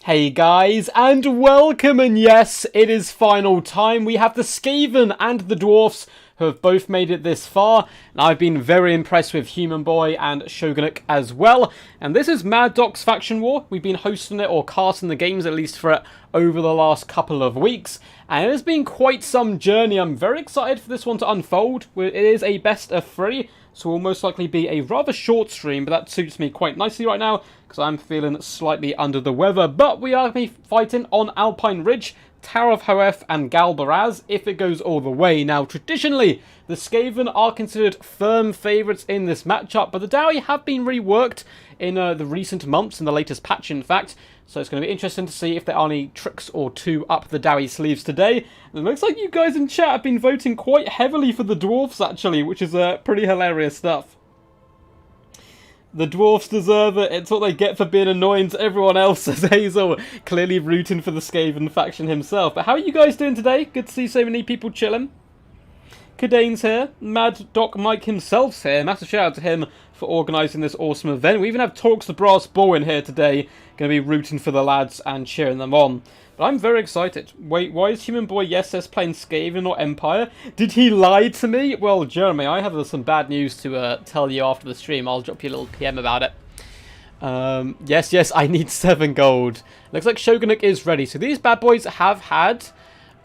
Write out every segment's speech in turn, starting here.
Hey guys, and welcome, and yes, it is final time. We have the Skaven and the Dwarfs who have both made it this far, and I've been very impressed with Human Boy and Shogunuk as well. And this is Mad Doc's Faction War. We've been hosting it, or casting the games at least for it, over the last couple of weeks, and it has been quite some journey. I'm very excited for this one to unfold. It is a best of 3, so it will most likely be a rather short stream, but that suits me quite nicely right now, because I'm feeling slightly under the weather. But we are going to be fighting on Alpine Ridge, Tower of Hoeth and Galbaraz, if it goes all the way. Now, traditionally, the Skaven are considered firm favourites in this matchup, but the Dowie have been reworked in the recent months, in the latest patch, in fact. So it's going to be interesting to see if there are any tricks or two up the Dowie sleeves today. And it looks like you guys in chat have been voting quite heavily for the Dwarfs, actually, which is pretty hilarious stuff. The Dwarfs deserve it. It's what they get for being annoying to everyone else, says Hazel, clearly rooting for the Skaven faction himself. But how are you guys doing today? Good to see so many people chilling. Kadane's here. Mad Doc Mike himself's here. Massive shout out to him for organising this awesome event. We even have Talks the Brass Bull in here today. Going to be rooting for the lads and cheering them on. But I'm very excited. Wait, why is Human Boy Yes says playing Skaven or Empire? Did he lie to me? Well, Jeremy, I have some bad news to tell you after the stream. I'll drop you a little PM about it. Yes, I need 7 gold. Looks like Shogunuk is ready. So these bad boys have had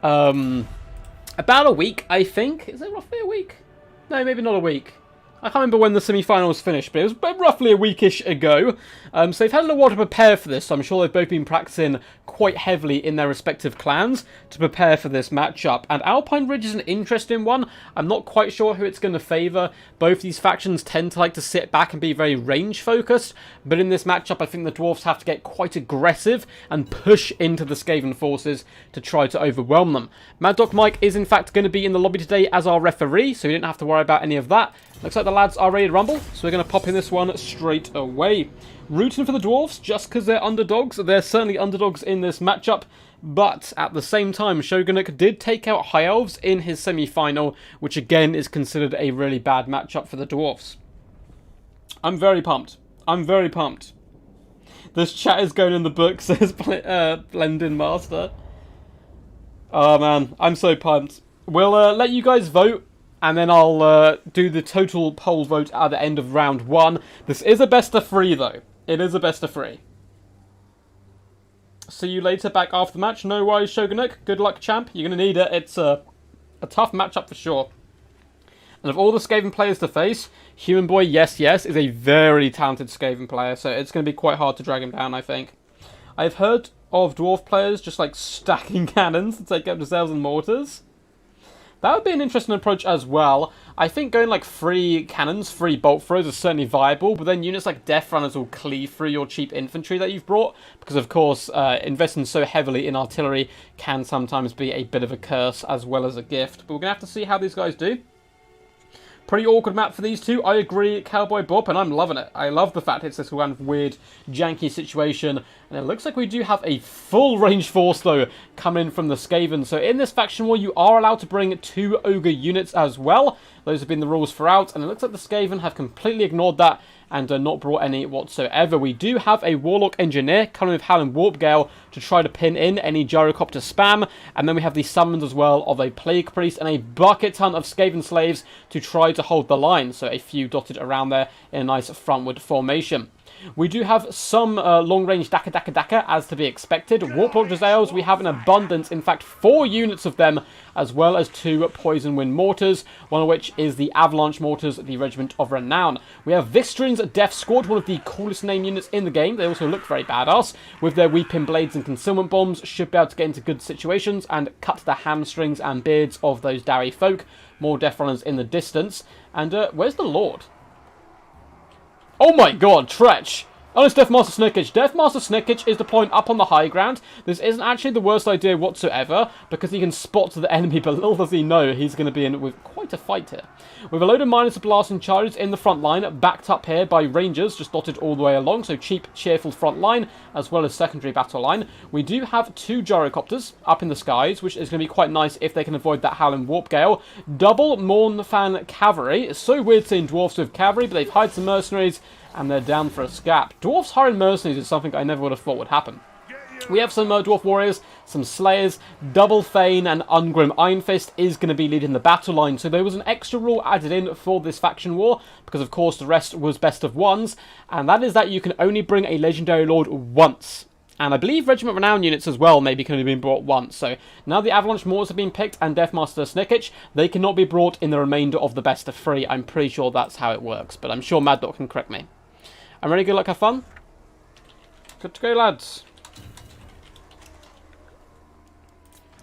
about a week, I think. Is it roughly a week? No, maybe not a week. I can't remember when the semi-finals finished, but it was roughly a weekish ago. So they've had a little while to prepare for this, so I'm sure they've both been practicing quite heavily in their respective clans to prepare for this matchup. And Alpine Ridge is an interesting one. I'm not quite sure who it's going to favour. Both these factions tend to like to sit back and be very range-focused, but in this matchup I think the Dwarfs have to get quite aggressive and push into the Skaven forces to try to overwhelm them. Mad Doc Mike is in fact going to be in the lobby today as our referee, so we didn't have to worry about any of that. Looks like the lads are ready to rumble, so we're going to pop in this one straight away. Rooting for the Dwarfs just because they're underdogs. They're certainly underdogs in this matchup, but at the same time, Shogunuk did take out High Elves in his semi-final, which again is considered a really bad matchup for the Dwarfs. I'm very pumped. I'm very pumped. This chat is going in the book, says Blendin Master. Oh man, I'm so pumped. We'll let you guys vote, and then I'll do the total poll vote at the end of round 1. This is a best of 3, though. It is a best of 3. See you later back after the match. No worries, Shogunuk. Good luck, champ. You're going to need it. It's a tough matchup for sure. And of all the Skaven players to face, Human Boy Yes is a very talented Skaven player, so it's going to be quite hard to drag him down, I think. I've heard of Dwarf players just like stacking cannons to take up themselves and mortars. That would be an interesting approach as well. I think going like 3 cannons, 3 bolt throws is certainly viable, but then units like Death Runners will cleave through your cheap infantry that you've brought, because of course investing so heavily in artillery can sometimes be a bit of a curse as well as a gift. But we're going to have to see how these guys do. Pretty awkward map for these two. I agree, Cowboy Bob, and I'm loving it. I love the fact it's this kind of weird, janky situation. And it looks like we do have a full range force, though, coming in from the Skaven. So in this faction war, you are allowed to bring 2 Ogre units as well. Those have been the rules throughout, and it looks like the Skaven have completely ignored that and not brought any whatsoever. We do have a Warlock Engineer coming with Howling Warp Gale to try to pin in any Gyrocopter spam, and then we have the summons as well of a Plague Priest and a bucket ton of Skaven Slaves to try to hold the line, so a few dotted around there in a nice frontward formation. We do have some long-range Daka, as to be expected. Warp Lord Jezzails, we have an abundance, in fact 4 units of them, as well as 2 Poison Wind Mortars, one of which is the Avalanche Mortars, the Regiment of Renown. We have Vistrin's Death Squad, one of the coolest name units in the game. They also look very badass, with their Weeping Blades and Concealment Bombs, should be able to get into good situations and cut the hamstrings and beards of those Dowie folk. More Death Runners in the distance. And where's the Lord? Oh my god, Tretch! Oh, it's Deathmaster Snurkage. Deathmaster Snurkage is deploying up on the high ground. This isn't actually the worst idea whatsoever, because he can spot the enemy, but little does he know he's going to be in with quite a fight here. With a load of miners, blasting charges in the front line, backed up here by Rangers, just dotted all the way along, so cheap, cheerful front line, as well as secondary battle line. We do have 2 Gyrocopters up in the skies, which is going to be quite nice if they can avoid that Howling Warp Gale. Double Mournfang Cavalry. It's so weird seeing Dwarfs with Cavalry, but they've hired some mercenaries, and they're down for a scrap. Dwarfs hiring mercenaries is something I never would have thought would happen. We have some Dwarf Warriors, some Slayers, Double Fane and Ungrim. Iron Fist is going to be leading the battle line, so there was an extra rule added in for this faction war, because of course the rest was best of ones, and that is that you can only bring a Legendary Lord once. And I believe Regiment Renown units as well maybe can only be brought once. So now the Avalanche Mortars have been picked and Deathmaster Snickich, they cannot be brought in the remainder of the best of 3. I'm pretty sure that's how it works, but I'm sure Mad Dog can correct me. I'm ready, good luck, have fun. Good to go, lads.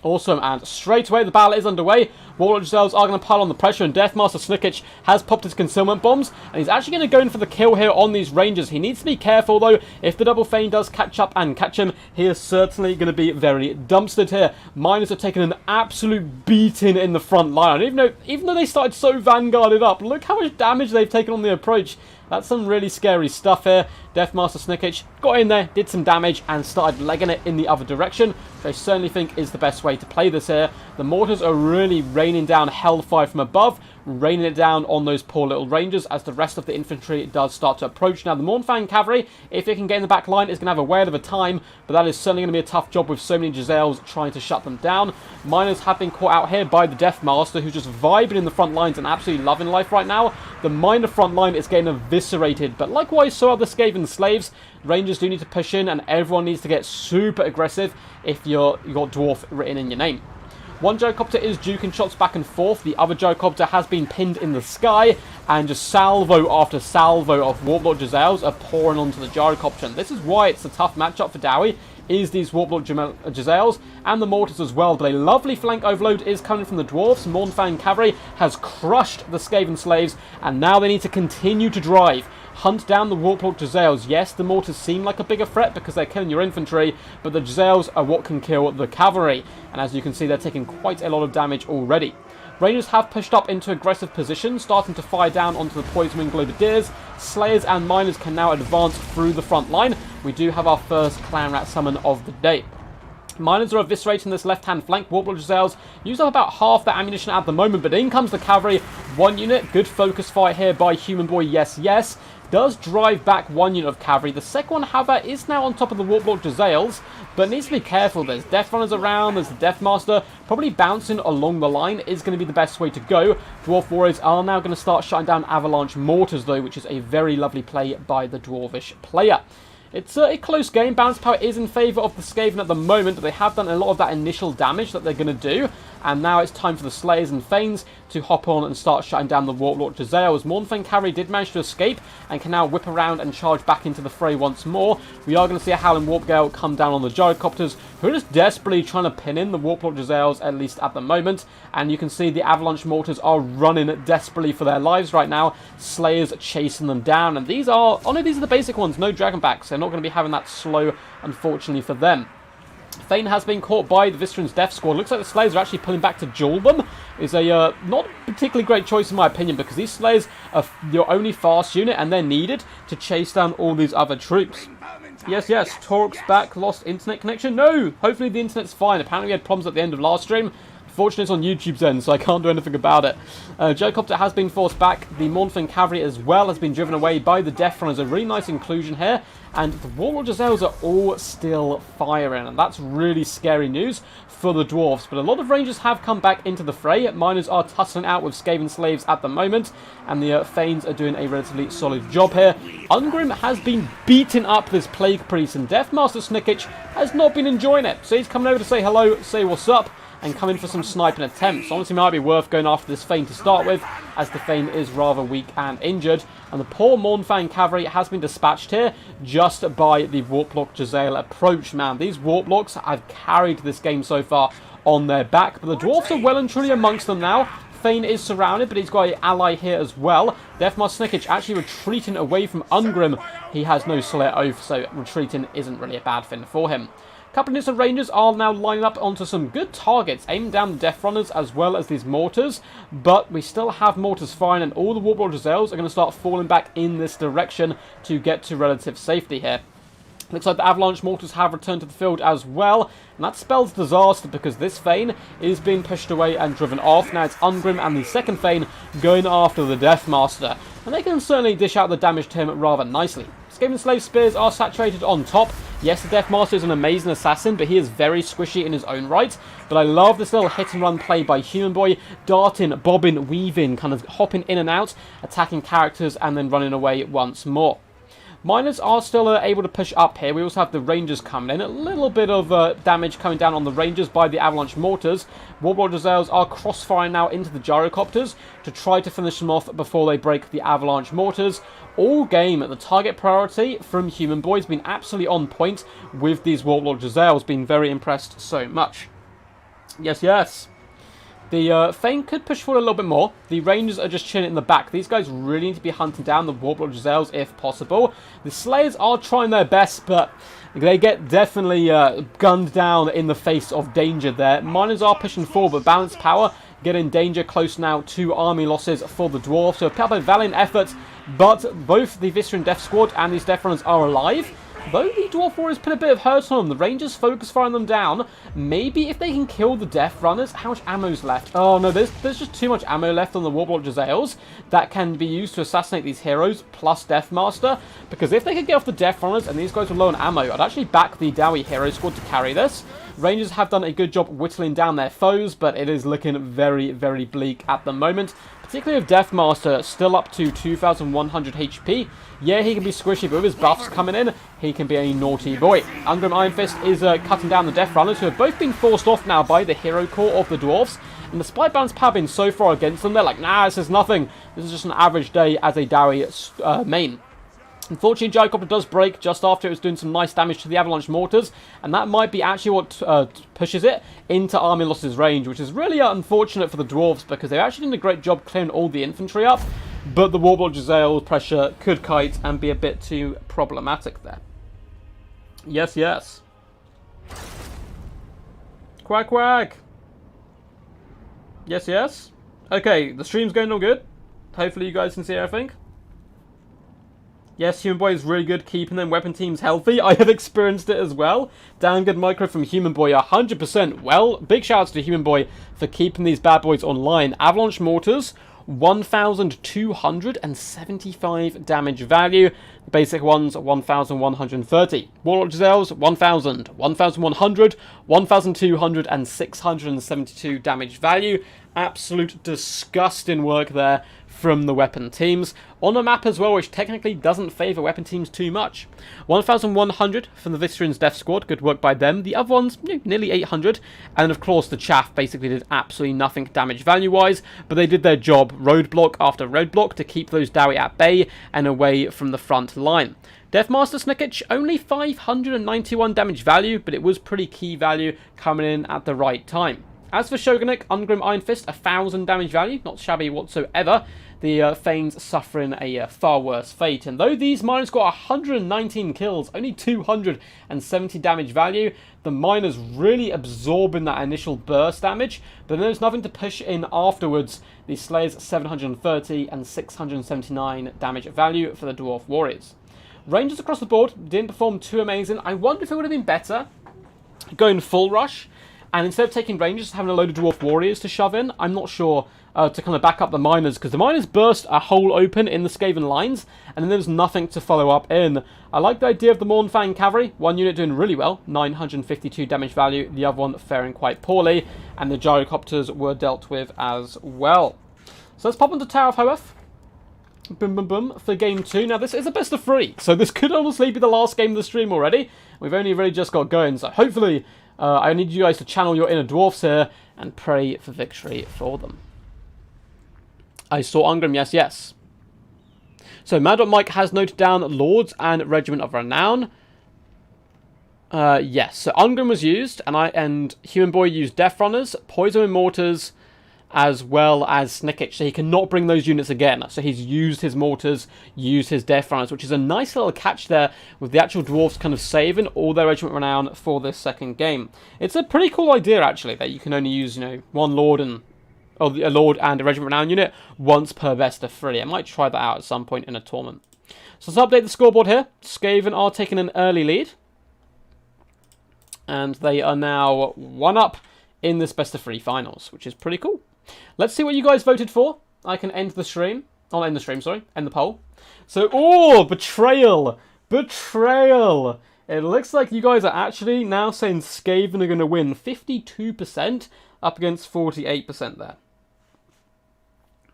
Awesome, and straight away the battle is underway. Warlord Giselles are going to pile on the pressure, and Deathmaster Snickich has popped his concealment bombs, and he's actually going to go in for the kill here on these Rangers. He needs to be careful, though. If the Double Fane does catch up and catch him, he is certainly going to be very dumpstered here. Miners have taken an absolute beating in the front line. I don't even know, even though they started so vanguarded up, look how much damage they've taken on the approach. That's some really scary stuff here. Deathmaster Snickich got in there, did some damage, and started legging it in the other direction, which I certainly think is the best way to play this here. The mortars are really raining down hellfire from above, raining it down on those poor little Rangers as the rest of the infantry does start to approach. Now, the Mournfang Cavalry, if it can get in the back line, is going to have a whale of a time, but that is certainly going to be a tough job with so many Giselles trying to shut them down. Miners have been caught out here by the Deathmaster, who's just vibing in the front lines and absolutely loving life right now. The Miner front line is getting eviscerated, but likewise so are the Skaven Slaves. Rangers do need to push in, and everyone needs to get super aggressive if you've got Dwarf written in your name. One gyrocopter is duking shots back and forth. The other gyrocopter has been pinned in the sky, and just salvo after salvo of Warlord Giselles are pouring onto the gyrocopter. And this is why it's a tough matchup for Dowie, is these Warlord Giselles and the mortars as well. But a lovely flank overload is coming from the Dwarves. Mournfang Cavalry has crushed the Skaven Slaves, and now they need to continue to drive. Hunt down the Warlord Giselles. Yes, the mortars seem like a bigger threat because they're killing your infantry, but the Giselles are what can kill the cavalry. And as you can see, they're taking quite a lot of damage already. Rangers have pushed up into aggressive positions, starting to fire down onto the Poison Wing Globadiers. Slayers and Miners can now advance through the front line. We do have our first Clan Rat summon of the day. Miners are eviscerating this left-hand flank. Warlord Giselles use up about half their ammunition at the moment, but in comes the cavalry. One unit, good focus fight here by Human Boy, yes, yes. Does drive back one unit of cavalry. The second one, however, is now on top of the Warlord Giselles, but needs to be careful. There's Death Runners around, there's the Deathmaster. Probably bouncing along the line is going to be the best way to go. Dwarf Warriors are now going to start shutting down Avalanche Mortars, though, which is a very lovely play by the Dwarvish player. It's a close game. Balance power is in favour of the Skaven at the moment, but they have done a lot of that initial damage that they're going to do. And now it's time for the Slayers and Fanes to hop on and start shutting down the Warlord Giselles. Mournfang Cavalry did manage to escape and can now whip around and charge back into the fray once more. We are going to see a Howling Warp Gale come down on the Gyrocopters, who are just desperately trying to pin in the Warlord Giselles, at least at the moment. And you can see the Avalanche Mortars are running desperately for their lives right now. Slayers chasing them down. And these are the basic ones, no Dragonbacks. They're not going to be having that slow, unfortunately, for them. Thane has been caught by the Vistron's Death Squad. Looks like the Slayers are actually pulling back to duel them. It's a not particularly great choice in my opinion, because these Slayers are your only fast unit and they're needed to chase down all these other troops. Yes, Torque's back, lost internet connection. No, hopefully the internet's fine. Apparently we had problems at the end of last stream. Fortunately, it's on YouTube's end, so I can't do anything about it. Gyrocopter has been forced back. The Mournfang Cavalry as well has been driven away by the Death Runners. A really nice inclusion here. And the Warlord Giselles are all still firing. And that's really scary news for the Dwarves. But a lot of Rangers have come back into the fray. Miners are tussling out with Skaven Slaves at the moment. And the Fanes are doing a relatively solid job here. Ungrim has been beating up this Plague Priest. And Deathmaster Snickich has not been enjoying it. So he's coming over to say hello, say what's up, and come in for some sniping attempts. Honestly, might be worth going after this Fane to start with, as the Fane is rather weak and injured. And the poor Mournfang Cavalry has been dispatched here just by the Warplock Giselle approach. Man, these Warplocks have carried this game so far on their back, but the Dwarfs are well and truly amongst them now. Fane is surrounded, but he's got an ally here as well. Deathmaster Snickich actually retreating away from Ungrim. He has no Slayer Oath, so retreating isn't really a bad thing for him. A couple of units of Rangers are now lining up onto some good targets, aiming down the Death Runners as well as these mortars, but we still have mortars firing, and all the Warlord Giselles are going to start falling back in this direction to get to relative safety here. Looks like the Avalanche Mortars have returned to the field as well, and that spells disaster because this Fane is being pushed away and driven off. Now it's Ungrim and the second Fane going after the Deathmaster, and they can certainly dish out the damage to him rather nicely. It's Skaven Slave Spears are saturated on top. Yes, the Deathmaster is an amazing assassin, but he is very squishy in his own right. But I love this little hit-and-run play by Human Boy, darting, bobbing, weaving, kind of hopping in and out, attacking characters, and then running away once more. Miners are still able to push up here. We also have the Rangers coming in. A little bit of damage coming down on the Rangers by the Avalanche Mortars. Warlord Giselles are crossfiring now into the Gyrocopters to try to finish them off before they break the Avalanche Mortars. All game, the target priority from Human Boy has been absolutely on point with these Warlord Giselles. Been very impressed so much. Yes, yes. The Thane could push forward a little bit more. The Rangers are just chilling in the back. These guys really need to be hunting down the Warlord Giselles if possible. The Slayers are trying their best, but they get definitely gunned down in the face of danger there. Miners are pushing forward, but Balanced Power get in danger close now to army losses for the Dwarves. So a valiant effort, but both the Viscera Death Squad and these Death Runners are alive. Though the Dwarf Warriors put a bit of hurt on them, the Rangers focus firing them down. Maybe if they can kill the Death Runners, how much ammo's left? Oh no, there's just too much ammo left on the Warlord Giselles that can be used to assassinate these heroes, plus Deathmaster. Because if they could get off the Death Runners and these guys were low on ammo, I'd actually back the Dowie Hero Squad to carry this. Rangers have done a good job whittling down their foes, but it is looking very, very bleak at the moment. Particularly with Deathmaster still up to 2,100 HP. Yeah, he can be squishy, but with his buffs coming in, he can be a naughty boy. Ungrim Iron Fist is cutting down the Death Runners, who have both been forced off now by the hero core of the Dwarves. And despite Balanced Power being so far against them, they're like, nah, this is nothing. This is just an average day as a Dowie main. Unfortunately, Gyrocopter does break just after it was doing some nice damage to the Avalanche Mortars, and that might be actually what pushes it into Army Losses range, which is really unfortunate for the Dwarves, because they're actually doing a great job clearing all the infantry up, but the Warlord Giselle pressure could kite and be a bit too problematic there. Yes, yes. Quack, quack. Yes, yes. Okay, the stream's going all good. Hopefully you guys can see everything. Yes, Human Boy is really good keeping them weapon teams healthy. I have experienced it as well. Damn good micro from Human Boy, 100%. Well, big shout outs to Human Boy for keeping these bad boys online. Avalanche Mortars, 1,275 damage value. The basic ones, 1,130. Warlord Giselles, 1,000, 1,100, 1,200, and 672 damage value. Absolute disgusting work there from the weapon teams. On a map as well, which technically doesn't favour weapon teams too much. 1,100 from the Visceran's Death Squad, good work by them. The other ones, nearly 800. And of course, the Chaff basically did absolutely nothing damage value-wise, but they did their job, roadblock after roadblock, to keep those Dowie at bay and away from the front line. Deathmaster Snicketch, only 591 damage value, but it was pretty key value coming in at the right time. As for Shogunuk, Ungrim Iron Fist, 1,000 damage value, not shabby whatsoever. The Thanes suffering a far worse fate. And though these miners got 119 kills, only 270 damage value, the miners really absorbing that initial burst damage. But then there's nothing to push in afterwards. The Slayers 730 and 679 damage value for the Dwarf Warriors. Rangers across the board didn't perform too amazing. I wonder if it would have been better going full rush. And instead of taking Rangers, having a load of Dwarf Warriors to shove in, I'm not sure, to kind of back up the Miners, because the Miners burst a hole open in the Skaven lines, and then there was nothing to follow up in. I like the idea of the Mornfang Cavalry, one unit doing really well, 952 damage value, the other one faring quite poorly, and the Gyrocopters were dealt with as well. So let's pop into Tower of Hoeth. Boom, boom, boom, for game 2. Now, this is a best of 3, so this could honestly be the last game of the stream already. We've only really just got going, so hopefully I need you guys to channel your inner dwarfs here and pray for victory for them. I saw Ungrim, yes, yes. So, Mad Mike has noted down Lords and Regiment of Renown. Yes, so Ungrim was used, and Human Boy used Death Runners, Poison Mortars, as well as Snicketch, so he cannot bring those units again. So he's used his mortars, used his Death Runners, which is a nice little catch there, with the actual dwarves kind of saving all their Regiment Renown for this second game. It's a pretty cool idea, actually, that you can only use, one Lord and a Lord and a Regiment Renown unit once per best of 3. I might try that out at some point in a tournament. So let's update the scoreboard here. Skaven are taking an early lead, and they are now 1 up in this best of 3 finals, which is pretty cool. Let's see what you guys voted for. I can end the stream. I'll end the stream, sorry. End the poll. So, Betrayal. Betrayal! It looks like you guys are actually now saying Skaven are going to win 52% up against 48% there.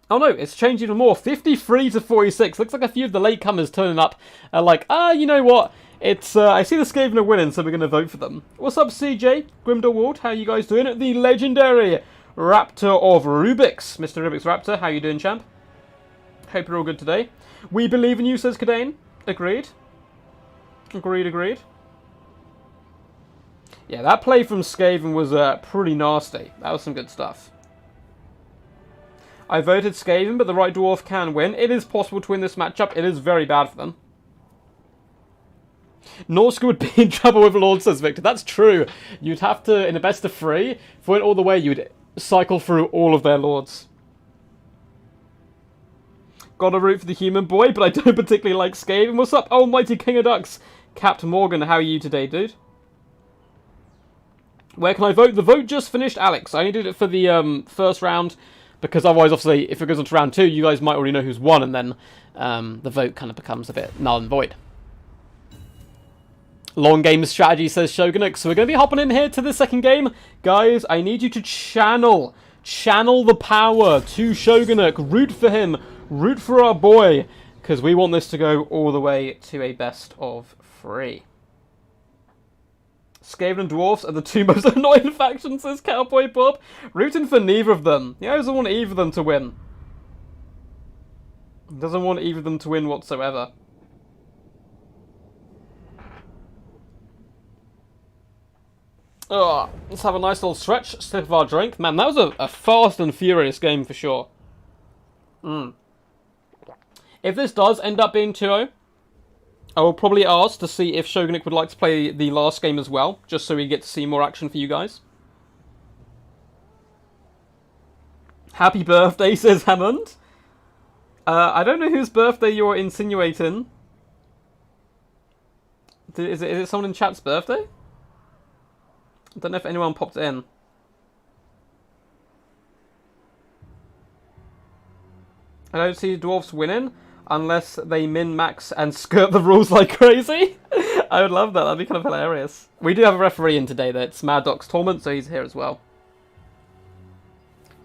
Oh no, it's changed even more. 53 to 46. Looks like a few of the latecomers turning up are like, you know what? It's I see the Skaven are winning, so we're going to vote for them. What's up, CJ? Grimdor how you guys doing? The legendary Raptor of Rubik's. Mr. Rubik's Raptor, how you doing, champ? Hope you're all good today. We believe in you, says Kadane. Agreed. Agreed. Yeah, that play from Skaven was pretty nasty. That was some good stuff. I voted Skaven, but the right dwarf can win. It is possible to win this matchup. It is very bad for them. Norska would be in trouble with Lord, says Victor. That's true. You'd have to, in a best of 3, if we went all the way, you'd cycle through all of their lords. Gotta root for the human boy, but I don't particularly like Skaven. What's up, almighty King of Ducks? Captain Morgan, how are you today, dude? Where can I vote? The vote just finished, Alex. I only did it for the first round, because otherwise, obviously, if it goes on to round 2, you guys might already know who's won, and then the vote kind of becomes a bit null and void. Long game strategy, says Shogunuk. So we're going to be hopping in here to the second game. Guys, I need you to channel the power to Shogunuk. Root for him. Root for our boy. Because we want this to go all the way to a best of 3. Skaven and Dwarfs are the 2 most annoying factions, says Cowboy Bob. Rooting for neither of them. He doesn't want either of them to win. Doesn't want either of them to win whatsoever. Oh, let's have a nice little stretch, sip of our drink. Man, that was a fast and furious game for sure. If this does end up being 2-0, I will probably ask to see if Shogunuk would like to play the last game as well, just so we get to see more action for you guys. Happy birthday, says Hammond. I don't know whose birthday you're insinuating. Is it someone in chat's birthday? I don't know if anyone popped in. I don't see Dwarfs winning unless they min-max and skirt the rules like crazy. I would love that. That'd be kind of hilarious. We do have a referee in today, though. It's Mad Doc's Torment, so he's here as well.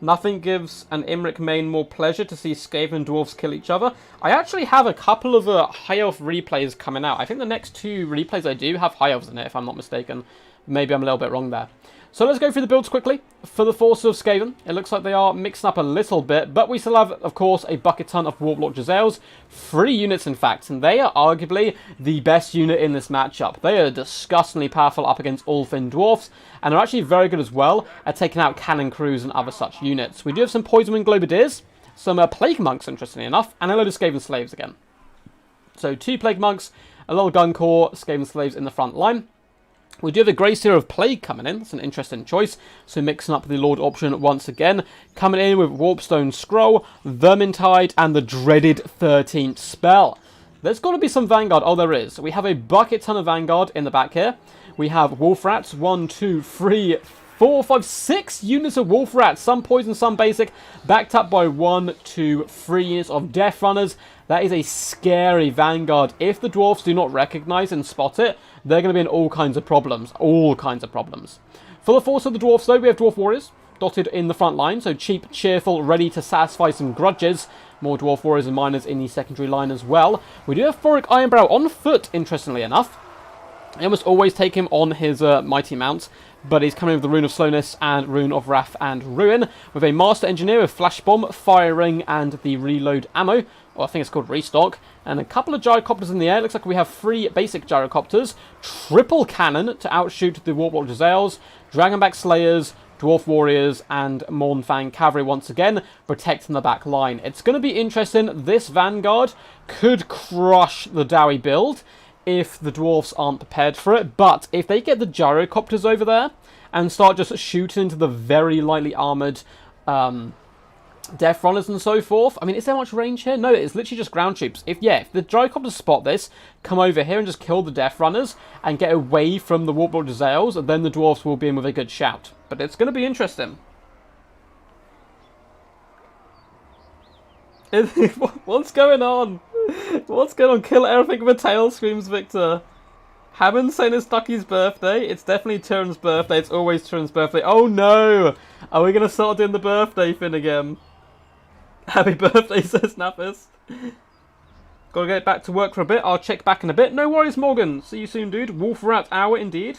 Nothing gives an Imric main more pleasure to see Skaven and Dwarfs kill each other. I actually have a couple of High Elf replays coming out. I think the next 2 replays I do have High Elves in it, if I'm not mistaken. Maybe I'm a little bit wrong there. So let's go through the builds quickly. For the forces of Skaven, it looks like they are mixing up a little bit, but we still have, of course, a bucket ton of Warlord Giselles. 3 units, in fact, and they are arguably the best unit in this matchup. They are disgustingly powerful up against all thin dwarfs, and are actually very good as well at taking out cannon crews and other such units. We do have some Poison Wing Globadiers, some Plague Monks, interestingly enough, and a load of Skaven Slaves again. So 2 Plague Monks, a little Gun Corps, Skaven Slaves in the front line. We do have a Grey Seer of Plague coming in. That's an interesting choice. So mixing up the Lord option once again. Coming in with Warpstone Scroll, Vermintide, and the dreaded 13th spell. There's got to be some Vanguard. Oh, there is. We have a bucket ton of Vanguard in the back here. We have Wolf Rats. 1, 2, 3, 4, 5, 6 units of Wolf Rats. Some poison, some basic. Backed up by 1, 2, 3 units of Death Runners. That is a scary Vanguard. If the Dwarfs do not recognize and spot it, they're going to be in all kinds of problems. All kinds of problems. For the force of the Dwarfs, though, we have Dwarf Warriors dotted in the front line. So cheap, cheerful, ready to satisfy some grudges. More Dwarf Warriors and Miners in the secondary line as well. We do have Thoric Ironbrow on foot, interestingly enough. I almost always take him on his Mighty Mount, but he's coming with the Rune of Slowness and Rune of Wrath and Ruin, with a Master Engineer with Flash Bomb, Fire Ring, and the Reload Ammo, or I think it's called Restock, and a couple of Gyrocopters in the air. Looks like we have 3 basic Gyrocopters, Triple Cannon to outshoot the Warpwalk Giselles, Dragonback Slayers, Dwarf Warriors, and Mournfang Cavalry once again, protecting the back line. It's going to be interesting. This Vanguard could crush the Dowie build if the Dwarfs aren't prepared for it, but if they get the Gyrocopters over there and start just shooting into the very lightly armoured Death Runners and so forth, I mean, is there much range here? No, it's literally just ground troops. If the Gyrocopters spot this, come over here and just kill the Death Runners and get away from the Warpwalk Giselles, then the Dwarfs will be in with a good shout. But it's going to be interesting. What's going on? What's going on? Kill everything with a tail, screams Victor. Hammond saying it's Ducky's birthday. It's definitely Tyron's birthday. It's always Tyron's birthday. Oh no! Are we going to start doing the birthday thing again? Happy birthday, says Nappis. Gotta get back to work for a bit. I'll check back in a bit. No worries, Morgan. See you soon, dude. Wolf rat hour, indeed.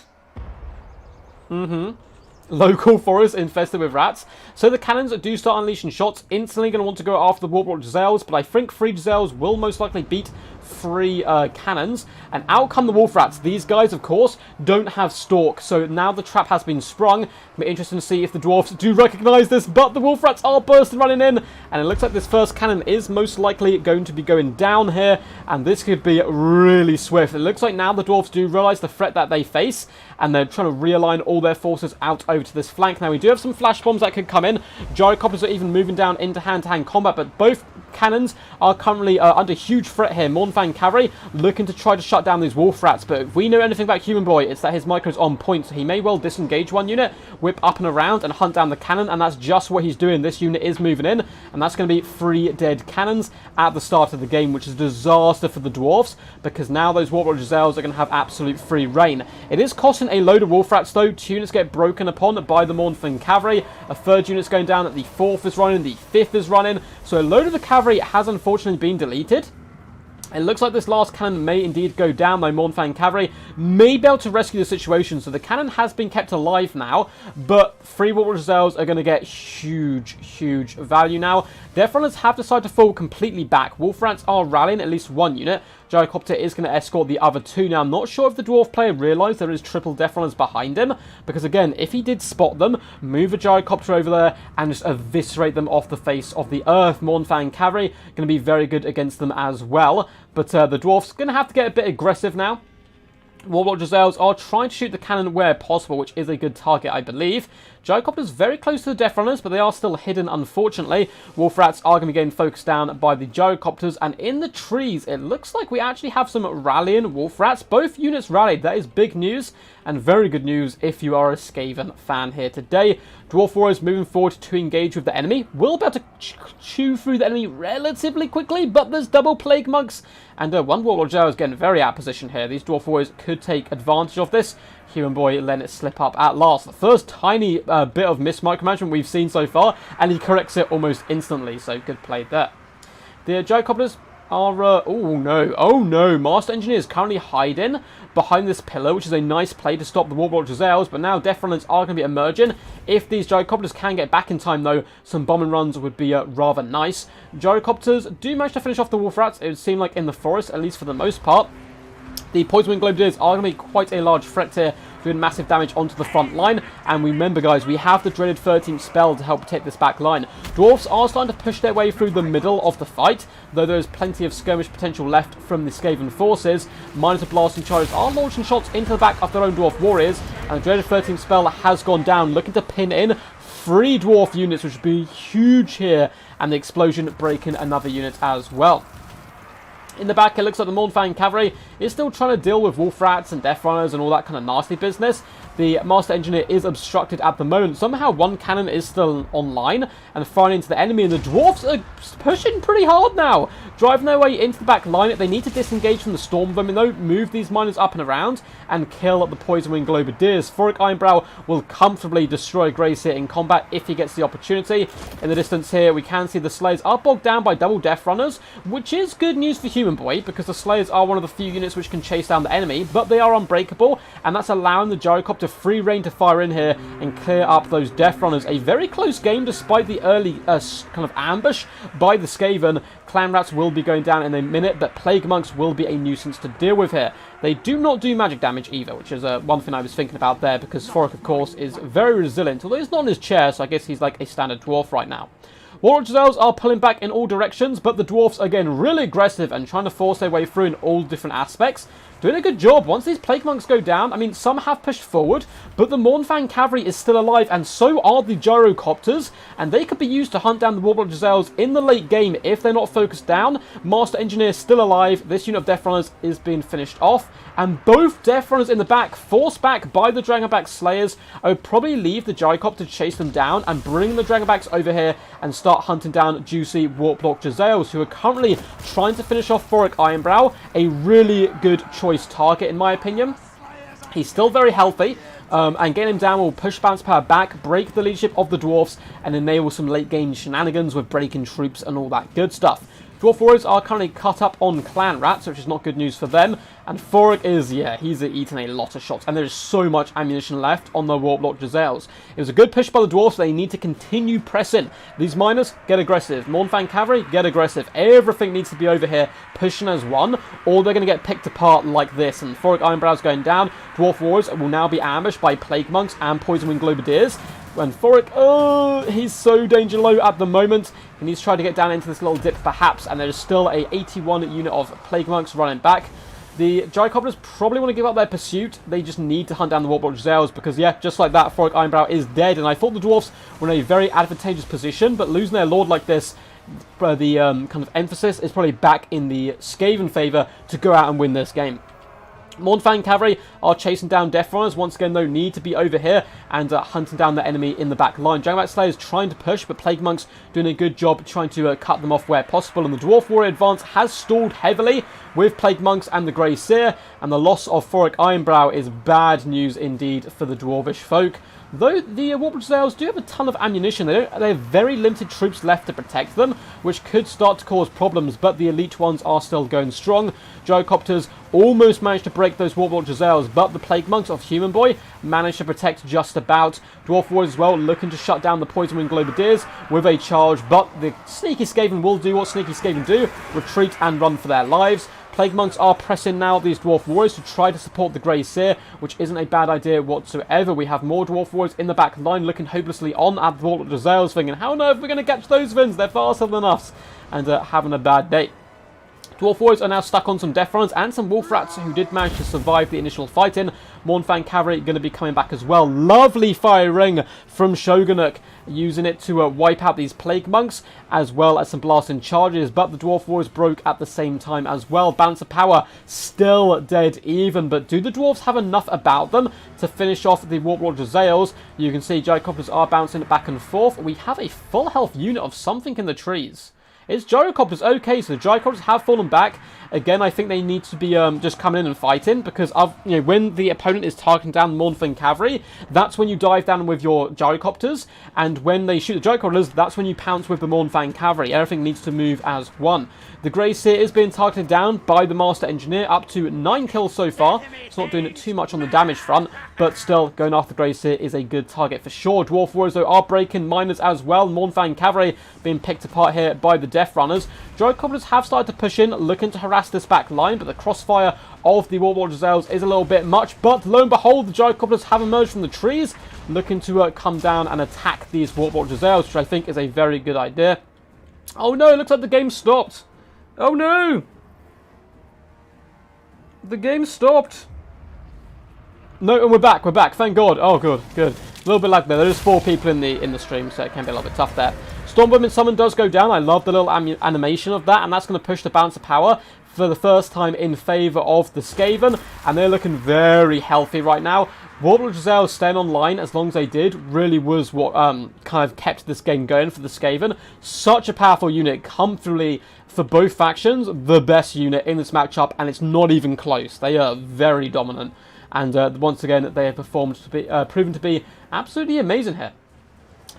Local forest infested with rats. So the cannons do start unleashing shots. Instantly going to want to go after the Warpwalk Giselles, but I think 3 Giselles will most likely beat 3 cannons. And out come the wolf rats. These guys, of course, don't have stalk. So now the trap has been sprung. It'll be interesting to see if the dwarfs do recognise this, but the wolf rats are bursting running in. And it looks like this first cannon is most likely going to be going down here. And this could be really swift. It looks like now the dwarfs do realise the threat that they face. And they're trying to realign all their forces out over to this flank. Now, we do have some flash bombs that could come in. Gyrocopters are even moving down into hand-to-hand combat, but both cannons are currently under huge threat here. Mornfang Cavalry looking to try to shut down these wolf rats, but if we know anything about Human Boy, it's that his micro's on point, so he may well disengage one unit, whip up and around, and hunt down the cannon, and that's just what he's doing. This unit is moving in, and that's going to be 3 dead cannons at the start of the game, which is a disaster for the dwarves, because now those Warpwalk Giselles are going to have absolute free reign. It is costing a load of wolf rats, though. 2 units get broken upon by the Mornfang Cavalry. A 3rd unit's going down, the 4th is running, the 5th is running, so a load of the cavalry has unfortunately been deleted. It looks like this last cannon may indeed go down, though Mornfang Cavalry may be able to rescue the situation. So the cannon has been kept alive now, but 3 Warpwalk Giselles are going to get huge, huge value now. Death Runners have decided to fall completely back. Wolf Rats are rallying at least 1 unit. Gyrocopter is going to escort the other 2. Now, I'm not sure if the dwarf player realised there is triple Death Runners behind him, because again, if he did spot them, move a Gyrocopter over there and just eviscerate them off the face of the earth. Mornfang Cavalry going to be very good against them as well, but the dwarf's going to have to get a bit aggressive now. Warpwalk Giselles are trying to shoot the cannon where possible, which is a good target, I believe. Gyrocopter's very close to the Death Runners, but they are still hidden, unfortunately. Wolf Rats are going to be getting focused down by the Gyrocopters, and in the trees, it looks like we actually have some rallying Wolf Rats. Both units rallied. That is big news, and very good news if you are a Skaven fan here today. Dwarf Warriors moving forward to engage with the enemy. We'll be able to chew through the enemy relatively quickly, but there's double Plague Monks, and one Warlord Giselle is getting very out of position here. These Dwarf Warriors could take advantage of this. Human Boy letting it slip up at last. The first tiny bit of micromanagement we've seen so far, and he corrects it almost instantly, so good play there. The Gyrocopters are... oh no, Master Engineer is currently hiding behind this pillar, which is a nice play to stop the Warpwalk Giselles, but now Death Runners are going to be emerging. If these Gyrocopters can get back in time, though, some bombing runs would be rather nice. Gyrocopters do manage to finish off the Wolf Rats, it would seem like in the forest, at least for the most part. The Poison Wind Globadiers are going to be quite a large threat here, doing massive damage onto the front line. And remember, guys, we have the dreaded 13th spell to help protect this back line. Dwarfs are starting to push their way through the middle of the fight, though there is plenty of skirmish potential left from the Skaven forces. Minotaur blasting charges are launching shots into the back of their own Dwarf Warriors, and the dreaded 13th spell has gone down, looking to pin in 3 Dwarf units, which would be huge here, and the explosion breaking another unit as well. In the back, it looks like the Mornfang Cavalry is still trying to deal with Wolf Rats and Death Runners and all that kind of nasty business. The Master Engineer is obstructed at the moment. Somehow one cannon is still online and firing into the enemy, and the Dwarfs are pushing pretty hard now, driving their way into the back line. They need to disengage from the Storm Vermin, though, move these miners up and around, and kill the Poison Wing Globadiers. Thoric Ironbrow will comfortably destroy Grace here in combat if he gets the opportunity. In the distance here, we can see the Slayers are bogged down by double Death Runners, which is good news for Human Boy, because the Slayers are one of the few units which can chase down the enemy, but they are unbreakable, and that's allowing the Gyrocopter free reign to fire in here and clear up those Death Runners. A very close game despite the early kind of ambush by the Skaven. Clan Rats will be going down in a minute, but Plague Monks will be a nuisance to deal with here. They do not do magic damage either, which is one thing I was thinking about there, because Thoric, of course, is very resilient, although he's not in his chair, so I guess he's like a standard dwarf right now. Warlord Giselles are pulling back in all directions, but the dwarfs, again, really aggressive and trying to force their way through in all different aspects. Doing a good job. Once these Plague Monks go down, I mean, some have pushed forward, but the Mornfang Cavalry is still alive, and so are the Gyrocopters, and they could be used to hunt down the Warlord Giselles in the late game if they're not focused down. Master Engineer still alive. This unit of Death Runners is being finished off, and both Death Runners in the back, forced back by the Dragonback Slayers. I would probably leave the Gyrocopter to chase them down and bring the Dragonbacks over here and start hunting down juicy Warplock Jezzails, who are currently trying to finish off Thoric Ironbrow, a really good choice target in my opinion. He's still very healthy, and getting him down will push Bounce Power back, break the leadership of the Dwarfs, and enable some late game shenanigans with breaking troops and all that good stuff. Dwarf Warriors are currently cut up on Clan Rats, which is not good news for them. And Thoric is, yeah, he's eaten a lot of shots. And there is so much ammunition left on the Warplock Jezzails. It was a good push by the Dwarfs. They need to continue pressing. These miners, get aggressive. Mournfang Cavalry, get aggressive. Everything needs to be over here, pushing as one, or they're going to get picked apart like this. And Thoric Ironbrow's going down. Dwarf Warriors will now be ambushed by Plague Monks and Poison Wing Globadiers. When Thoric, oh, he's so danger low at the moment. He needs to try to get down into this little dip perhaps, and there's still a 81 unit of Plague Monks running back. The Gyrocopters probably want to give up their pursuit. They just need to hunt down the Warplock Jezzails because, yeah, just like that, Thoric Ironbrow is dead. And I thought the Dwarfs were in a very advantageous position, but losing their Lord like this, the kind of emphasis is probably back in the Skaven favour to go out and win this game. Mournfang Cavalry are chasing down Death Runners. Once again, though, need to be over here and hunting down the enemy in the back line. Dragonback Slayers trying to push, but Plague Monks doing a good job trying to cut them off where possible. And the Dwarf Warrior advance has stalled heavily with Plague Monks and the Grey Seer, and the loss of Thoric Ironbrow is bad news indeed for the Dwarvish folk. Though the Warplock Jezzails do have a ton of ammunition, they have very limited troops left to protect them, which could start to cause problems, but the elite ones are still going strong. Gyrocopters almost managed to break those Warplock Jezzails, but the Plague Monks of Human Boy managed to protect just about. Dwarf Warriors as well looking to shut down the Poison Wing Globadiers with a charge, but the Sneaky Skaven will do what Sneaky Skaven do, retreat and run for their lives. Plague Monks are pressing now these Dwarf Warriors to try to support the Grey Seer, which isn't a bad idea whatsoever. We have more Dwarf Warriors in the back line looking hopelessly on at the Warplock Jezzails, thinking, how on earth are we going to catch those Vins? They're faster than us, and having a bad day. Dwarf Warriors are now stuck on some Death Runners and some Wolf Rats who did manage to survive the initial fighting. Mournfang Cavalry going to be coming back as well. Lovely firing from Shogunuk, using it to wipe out these Plague Monks, as well as some blasting charges, but the Dwarf Warriors broke at the same time as well. Balance of power still dead even, but do the Dwarves have enough about them to finish off the Warplock Jezzails? You can see Gyrocopters are bouncing it back and forth. We have a full health unit of something in the trees. It's Gyrocopters. Okay, so the Gyrocopters have fallen back. Again, I think they need to be just coming in and fighting, because of, you know, when the opponent is targeting down Mournfang Cavalry, that's when you dive down with your Gyrocopters, and when they shoot the Gyrocopters, that's when you pounce with the Mournfang Cavalry. Everything needs to move as one. The Grey Seer is being targeted down by the Master Engineer, up to 9 kills so far. It's not doing it too much on the damage front, but still, going after the Grey Seer is a good target for sure. Dwarf Warriors, though, are breaking miners as well. Mournfang Cavalry being picked apart here by the Death Runners. Gyrocopters have started to push in, looking to harass this back line, but the crossfire of the Warplock Jezzails is a little bit much. But lo and behold, the Gyrocopters have emerged from the trees, looking to come down and attack these Warplock Jezzails, which I think is a very good idea. Oh no, it looks like the game stopped. Oh no! The game stopped. No, and we're back, thank God. Oh, good. A little bit lag there. There's 4 people in the stream, so it can be a little bit tough there. Stormwoman Summon does go down. I love the little animation of that, and that's going to push the balance of power for the first time in favour of the Skaven, and they're looking very healthy right now. Warplock Jezzails staying online as long as they did really was what kind of kept this game going for the Skaven. Such a powerful unit, comfortably for both factions, the best unit in this matchup, and it's not even close. They are very dominant, and once again, they have proven to be absolutely amazing here.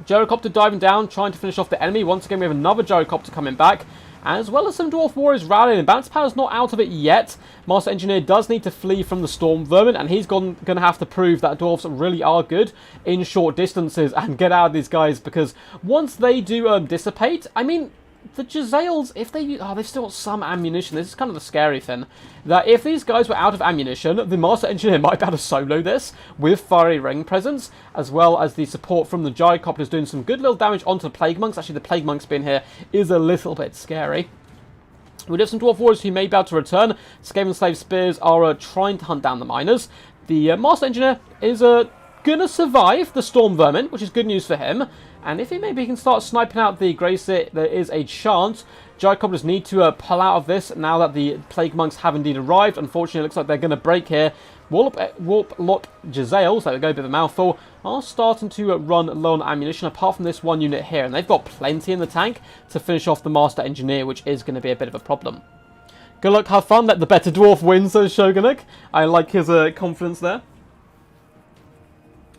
Gyrocopter diving down, trying to finish off the enemy. Once again, we have another Gyrocopter coming back, as well as some Dwarf Warriors rallying. Bounce Power's not out of it yet. Master Engineer does need to flee from the Storm Vermin, and he's going to have to prove that Dwarves really are good in short distances and get out of these guys, because once they do dissipate, I mean, the Jezzails, if they... Oh, they've still got some ammunition. This is kind of the scary thing. That if these guys were out of ammunition, the Master Engineer might be able to solo this with Fiery Ring presence, as well as the support from the Gyrocopters doing some good little damage onto the Plague Monks. Actually, the Plague Monks being here is a little bit scary. We do have some Dwarf Warriors who may be able to return. Skaven Slave Spears are trying to hunt down the miners. The Master Engineer is gonna survive the Storm Vermin, which is good news for him. And if he maybe can start sniping out the Grey Seer, there is a chance Gyrocopters need to pull out of this now that the Plague Monks have indeed arrived. Unfortunately, it looks like they're going to break here. Warlock Jezzail, so they go a bit of a mouthful, are starting to run low on ammunition apart from this one unit here. And they've got plenty in the tank to finish off the Master Engineer, which is going to be a bit of a problem. Good luck, have fun, let the better dwarf win, says Shogunuk. I like his confidence there.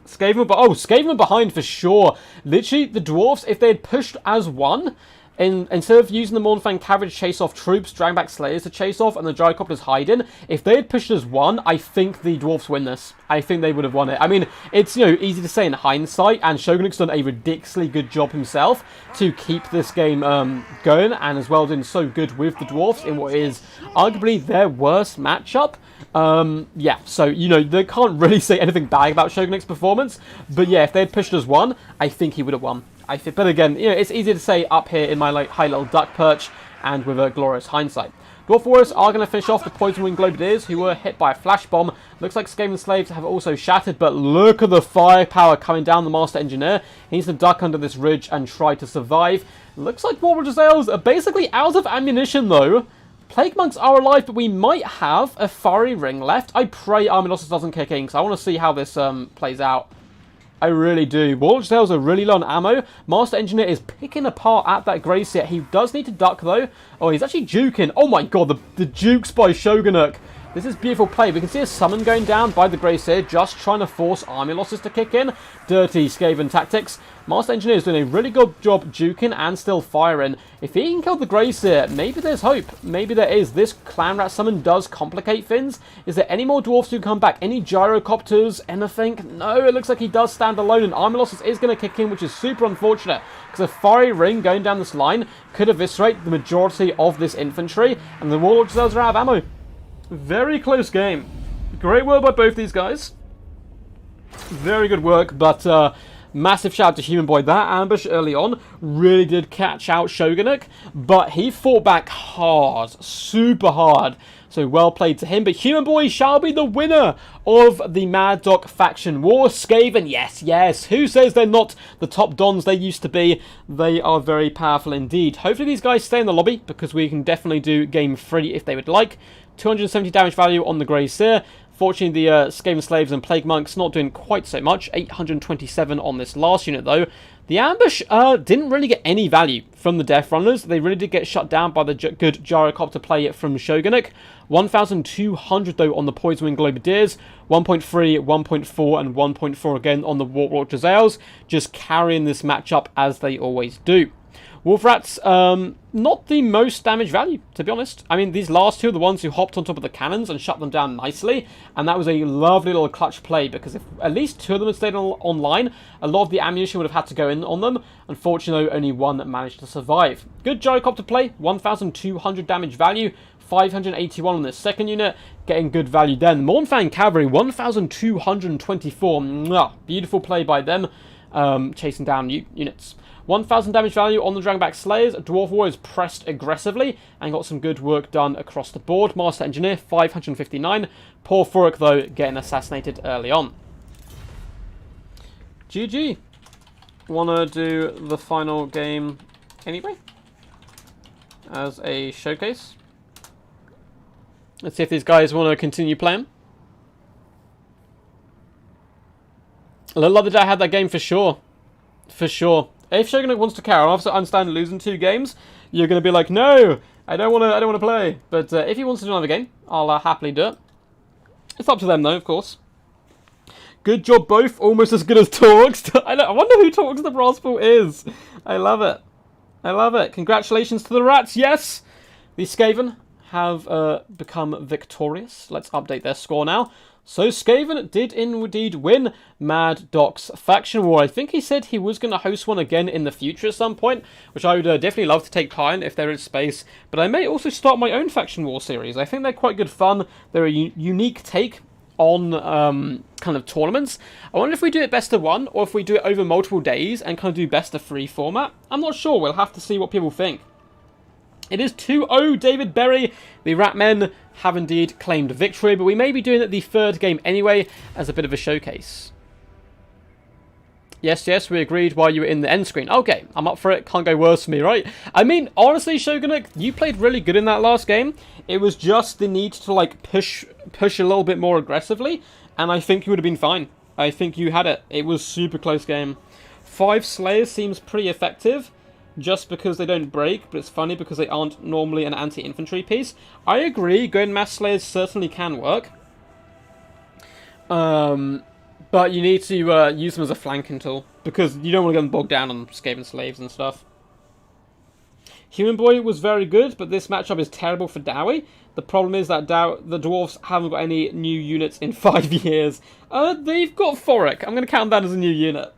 Skaven behind for sure. Literally, the dwarves, if they had pushed as one, instead of using the Mournfang cavalry to chase off troops, Dragback Slayers to chase off, and the Gyrocopters hide in, if they had pushed as one, I think the dwarves win this. I think they would have won it. I mean, it's, you know, easy to say in hindsight, and Shogunuk's done a ridiculously good job himself to keep this game going, and as well doing so good with the dwarves in what is arguably their worst matchup. Yeah, so, you know, they can't really say anything bad about Shogunuk's performance, but yeah, if they had pushed as one, I think he would have won. But again, you know, it's easy to say up here in my like high little duck perch and with a glorious hindsight. Dwarf Warriors are going to finish off the Poison Wing Globadiers, who were hit by a flash bomb. Looks like Skaven Slaves have also shattered, but look at the firepower coming down the Master Engineer. He needs to duck under this ridge and try to survive. Looks like Warlord Jezzails are basically out of ammunition though. Plague Monks are alive, but we might have a Fiery Ring left. I pray Armilosis doesn't kick in, because I want to see how this plays out. I really do. Warlord Jezzails are really low on ammo. Master Engineer is picking apart at that Gracie. He does need to duck, though. Oh, he's actually juking. Oh, my God. The jukes by Shogunuk. This is beautiful play. We can see a summon going down by the Gracie, just trying to force army losses to kick in. Dirty Skaven tactics. Master Engineer is doing a really good job juking and still firing. If he can kill the Gracie, maybe there's hope. Maybe there is. This Clan Rat summon does complicate things. Is there any more dwarfs who come back? Any gyrocopters? Anything? No, it looks like he does stand alone, and army losses is going to kick in, which is super unfortunate, because a Fiery Ring going down this line could eviscerate the majority of this infantry, and the Warlord Jezzails are out of ammo. Very close game. Great work by both these guys. Very good work, but massive shout out to Human Boy. That ambush early on really did catch out Shogunuk, but he fought back hard, super hard. So well played to him, but Human Boy shall be the winner of the Mad Dog faction war. Skaven, yes, yes. Who says they're not the top dons they used to be? They are very powerful indeed. Hopefully these guys stay in the lobby, because we can definitely do game 3 if they would like. 270 damage value on the Gracie. Fortunately, the Skaven Slaves and Plague Monks not doing quite so much. 827 on this last unit, though. The ambush didn't really get any value from the Death Runners. They really did get shut down by the good Gyrocopter play from Shogunuk. 1,200, though, on the Poison Wing Globadiers. 1.3, 1.4, and 1.4 again on the Warlord Jezzails. Just carrying this matchup as they always do. Wolf Rats, not the most damage value, to be honest. I mean, these last two are the ones who hopped on top of the cannons and shut them down nicely, and that was a lovely little clutch play, because if at least two of them had stayed online, a lot of the ammunition would have had to go in on them. Unfortunately, only one managed to survive. Good Gyrocopter play, 1,200 damage value, 581 on this second unit, getting good value then. Mournfang Cavalry, 1,224. Mwah, beautiful play by them, chasing down units. 1,000 damage value on the Dragback Slayers. Dwarf Warriors pressed aggressively and got some good work done across the board. Master Engineer, 559. Poor Furuk, though, getting assassinated early on. GG. Want to do the final game anyway? As a showcase. Let's see if these guys want to continue playing. I love that I had that game for sure. For sure. If Shogunuk wants to carry on, obviously I understand losing 2 games. You're going to be like, no, I don't want to play. But if he wants to do another game, I'll happily do it. It's up to them, though, of course. Good job, both. Almost as good as Torx. I wonder who Torx the Brasspool is. I love it. I love it. Congratulations to the Rats. Yes, the Skaven have become victorious. Let's update their score now. So Skaven did indeed win Mad Doc's faction war. I think he said he was going to host one again in the future at some point, which I would definitely love to take part in if there is space. But I may also start my own faction war series. I think they're quite good fun. They're a unique take on kind of tournaments. I wonder if we do it best of 1 or if we do it over multiple days and kind of do best of 3 format. I'm not sure. We'll have to see what people think. It is 2-0 David Berry. The Ratmen have indeed claimed victory, but we may be doing it the 3rd game anyway as a bit of a showcase. Yes, yes, we agreed while you were in the end screen. Okay, I'm up for it. Can't go worse for me, right? I mean, honestly, Shogunuk, you played really good in that last game. It was just the need to, like, push a little bit more aggressively, and I think you would have been fine. I think you had it. It was a super close game. 5 Slayers seems pretty effective, just because they don't break, but it's funny because they aren't normally an anti-infantry piece. I agree, going Mass Slayers certainly can work. But you need to use them as a flanking tool, because you don't want to get them bogged down on Skaven slaves and stuff. Human Boy was very good, but this matchup is terrible for Dowie. The problem is that the Dwarves haven't got any new units in 5 years. They've got Thoric. I'm going to count that as a new unit.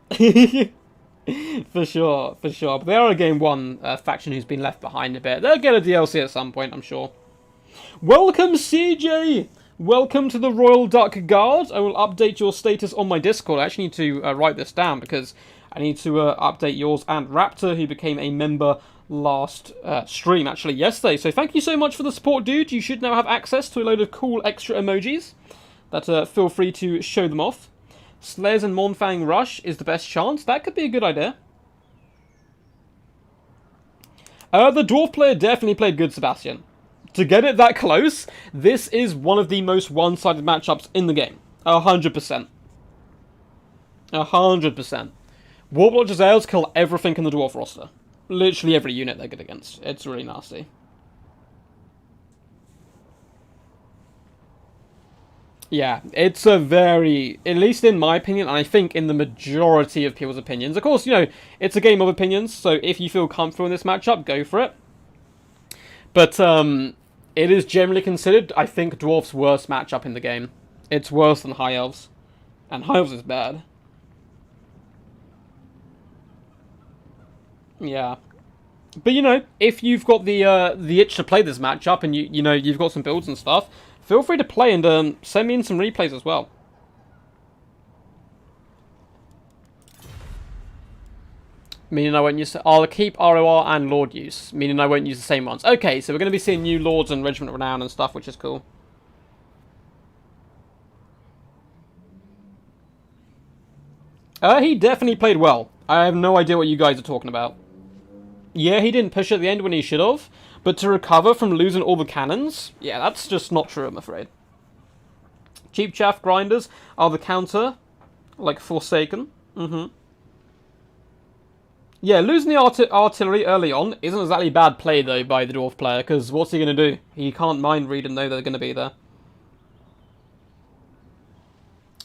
For sure, for sure. But they are a Game 1 faction who's been left behind a bit. They'll get a DLC at some point, I'm sure. Welcome, CJ! Welcome to the Royal Duck Guard. I will update your status on my Discord. I actually need to write this down because I need to update yours and Raptor, who became a member last stream, actually, yesterday. So thank you so much for the support, dude. You should now have access to a load of cool extra emojis that feel free to show them off. Slayers and Mournfang Rush is the best chance. That could be a good idea. The Dwarf player definitely played good, Sebastian. To get it that close, this is one of the most one-sided matchups in the game. 100%. 100%. Warblodge Azales kill everything in the Dwarf roster. Literally every unit they're good against. It's really nasty. Yeah, it's a very, at least in my opinion, and I think in the majority of people's opinions. Of course, you know, it's a game of opinions, so if you feel comfortable in this matchup, go for it. But, it is generally considered, I think, Dwarf's worst matchup in the game. It's worse than High Elves. And High Elves is bad. Yeah. But, you know, if you've got the itch to play this matchup, and you know, you've got some builds and stuff, feel free to play and send me in some replays as well. Meaning I won't use... I'll keep ROR and Lord use. Meaning I won't use the same ones. Okay, so we're going to be seeing new Lords and Regiment Renown and stuff, which is cool. He definitely played well. I have no idea what you guys are talking about. Yeah, he didn't push at the end when he should have. But to recover from losing all the cannons... Yeah, that's just not true, I'm afraid. Cheap Chaff Grinders are the counter. Like Forsaken. Yeah, losing the artillery early on isn't exactly bad play, though, by the Dwarf player, because what's he going to do? He can't mind read and know they're going to be there.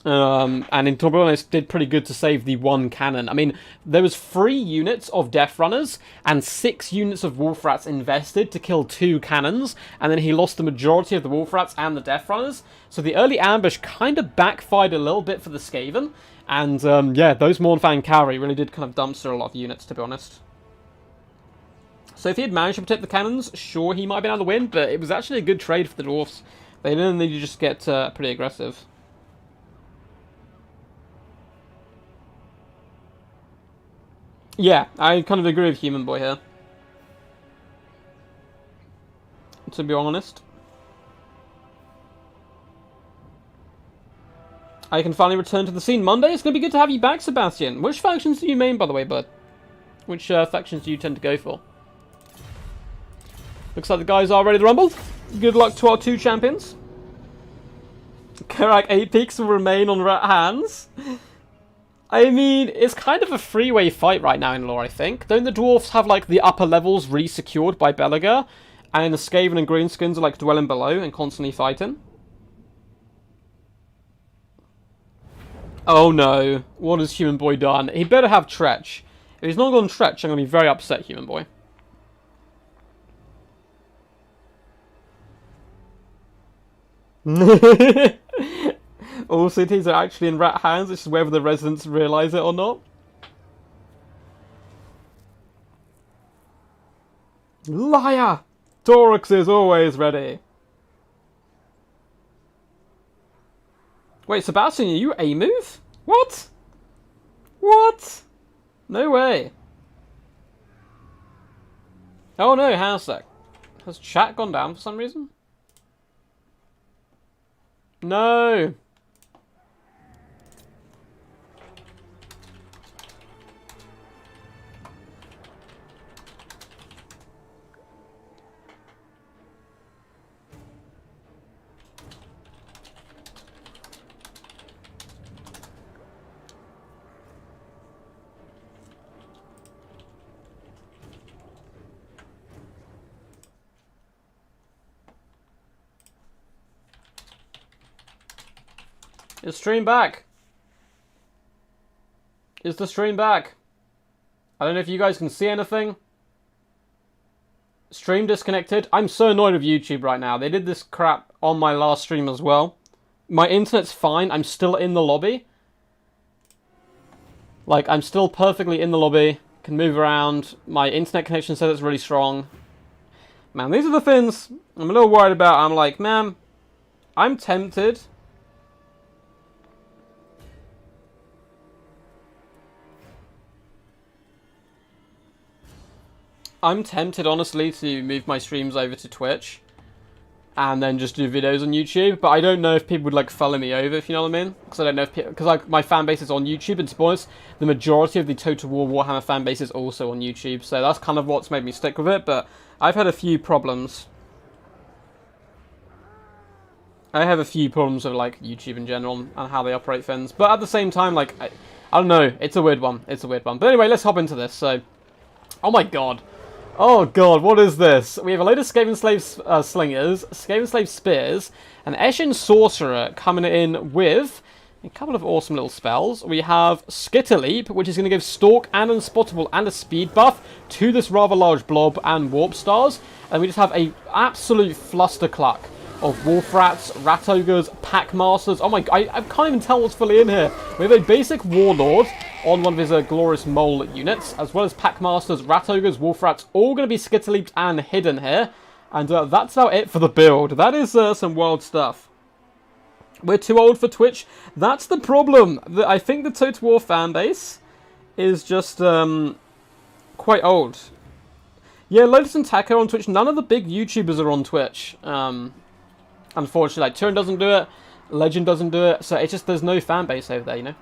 And to be honest, did pretty good to save the 1 cannon. I mean, there was 3 units of Death Runners and 6 units of Wolf Rats invested to kill 2 cannons, and then he lost the majority of the Wolf Rats and the Death Runners. So the early ambush kind of backfired a little bit for the Skaven, and yeah, those Mournfang Cavalry really did kind of dumpster a lot of units, to be honest. So if he had managed to protect the cannons, sure, he might have been able to win, but it was actually a good trade for the Dwarfs. They didn't need to just get pretty aggressive. Yeah, I kind of agree with Human Boy here. To be honest. I can finally return to the scene Monday. It's going to be good to have you back, Sebastian. Which factions do you main, by the way, bud? Which factions do you tend to go for? Looks like the guys are ready to rumble. Good luck to our 2 champions. Karak 8 peaks will remain on rat hands. I mean, it's kind of a three-way fight right now in lore, I think. Don't the Dwarfs have, like, the upper levels re-secured by Belagar? And the Skaven and Greenskins are, like, dwelling below and constantly fighting? Oh no. What has Human Boy done? He better have Tretch. If he's not gone Tretch, I'm going to be very upset, Human Boy. All cities are actually in rat hands, it's just whether the residents realise it or not. Liar! Torux is always ready. Wait, Sebastian, are you a move? What? What? No way. Oh no, how's that? Has chat gone down for some reason? No. Is stream back? Is the stream back? I don't know if you guys can see anything. Stream disconnected. I'm so annoyed with YouTube right now. They did this crap on my last stream as well. My internet's fine. I'm still in the lobby. Like, I'm still perfectly in the lobby. Can move around. My internet connection says it's really strong. Man, these are the things I'm a little worried about. I'm like, man, I'm tempted. I'm tempted, honestly, to move my streams over to Twitch. And then just do videos on YouTube. But I don't know if people would, like, follow me over, if you know what I mean. Because I don't know if people... Because, like, my fan base is on YouTube. And to be honest, the majority of the Total War Warhammer fan base is also on YouTube. So that's kind of what's made me stick with it. But I've had a few problems. I have a few problems with, like, YouTube in general and how they operate things. But at the same time, like, I don't know. It's a weird one. It's a weird one. But anyway, let's hop into this. So, oh my god. Oh god, what is this? We have a load of Skaven Slave Slingers, Skaven Slave Spears, an Eshin Sorcerer coming in with a couple of awesome little spells. We have Skitter Leap, which is going to give Stalk and Unspottable and a speed buff to this rather large blob and Warp Stars. And we just have a absolute flustercluck of Wolf Rats, Rat Ogres, Pack Masters. Oh my god, I can't even tell what's fully in here. We have a basic Warlord on one of his Glorious Mole units, as well as Pack Masters, Rat Ogres, Wolf Rats, all going to be Skitter Leaped and hidden here. And that's about it for the build. That is some wild stuff. We're too old for Twitch. That's the problem. I think the Total War fanbase is just quite old. Yeah, Lotus and Taco on Twitch. None of the big YouTubers are on Twitch. Unfortunately, like Turin doesn't do it, Legend doesn't do it, so it's just there's no fan base over there, you know.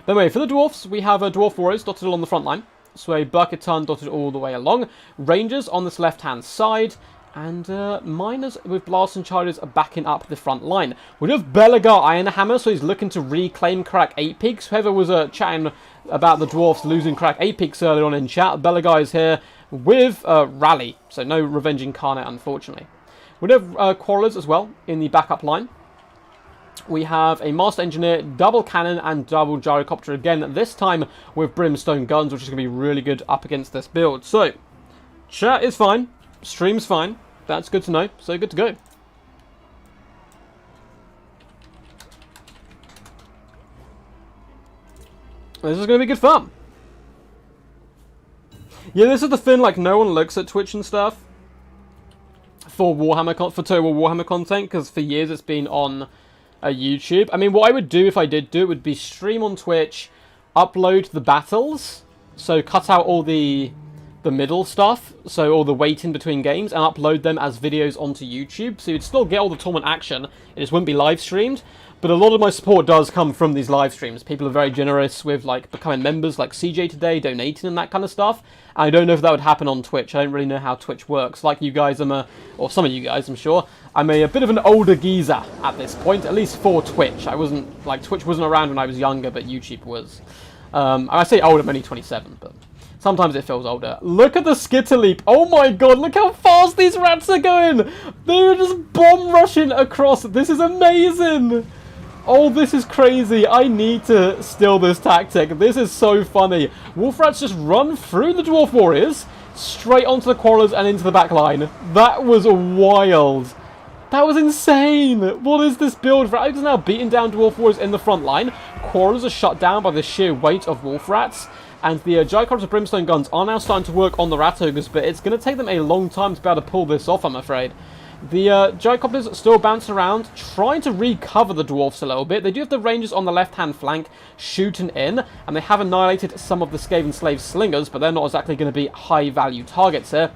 But anyway, for the dwarfs, we have Dwarf Warriors dotted along the front line, so a Bucket Ton dotted all the way along, Rangers on this left-hand side, and Miners with Blasts and Chargers are backing up the front line. We have Belagar Ironhammer, so he's looking to reclaim Crack 8 Peaks. Whoever was chatting about the dwarfs losing Crack 8 Peaks earlier on in chat, Belagar is here with Rally, so no Revenge Incarnate, unfortunately. We have Quarrelers as well in the backup line. We have a Master Engineer, double cannon, and double gyrocopter again, this time with Brimstone guns, which is going to be really good up against this build. So, chat is fine, stream's fine, that's good to know, so good to go. This is going to be good fun. Yeah, this is the thing, like, no one looks at Twitch and stuff for Total War Warhammer content, because for years it's been on YouTube. I mean, what I would do if I did do it would be stream on Twitch, upload the battles, so cut out all the middle stuff, so all the waiting between games, and upload them as videos onto YouTube, so you'd still get all the tournament action, it just wouldn't be live streamed. But a lot of my support does come from these live streams. People are very generous with, like, becoming members, like CJ today, donating and that kind of stuff. And I don't know if that would happen on Twitch. I don't really know how Twitch works. Like you guys, or some of you guys, I'm sure, I'm a bit of an older geezer at this point, at least for Twitch. I wasn't, like, Twitch wasn't around when I was younger, but YouTube was. I say old, I'm only 27, but sometimes it feels older. Look at the Skitter Leap. Oh my god, look how fast these rats are going. They're just bomb rushing across. This is amazing. Oh, this is crazy. I need to steal this tactic. This is so funny. Wolf Rats just run through the Dwarf Warriors, straight onto the Quarrelers and into the back line. That was wild. That was insane. What is this build? Rat is now beating down Dwarf Warriors in the front line. Quarrelers are shut down by the sheer weight of Wolf Rats. And the Gyrocopter Brimstone guns are now starting to work on the Rat Ogres, but it's going to take them a long time to be able to pull this off, I'm afraid. The Gyrocopters still bounce around, trying to recover the Dwarfs a little bit. They do have the Rangers on the left-hand flank shooting in, and they have annihilated some of the Skaven Slave Slingers, but they're not exactly going to be high-value targets here.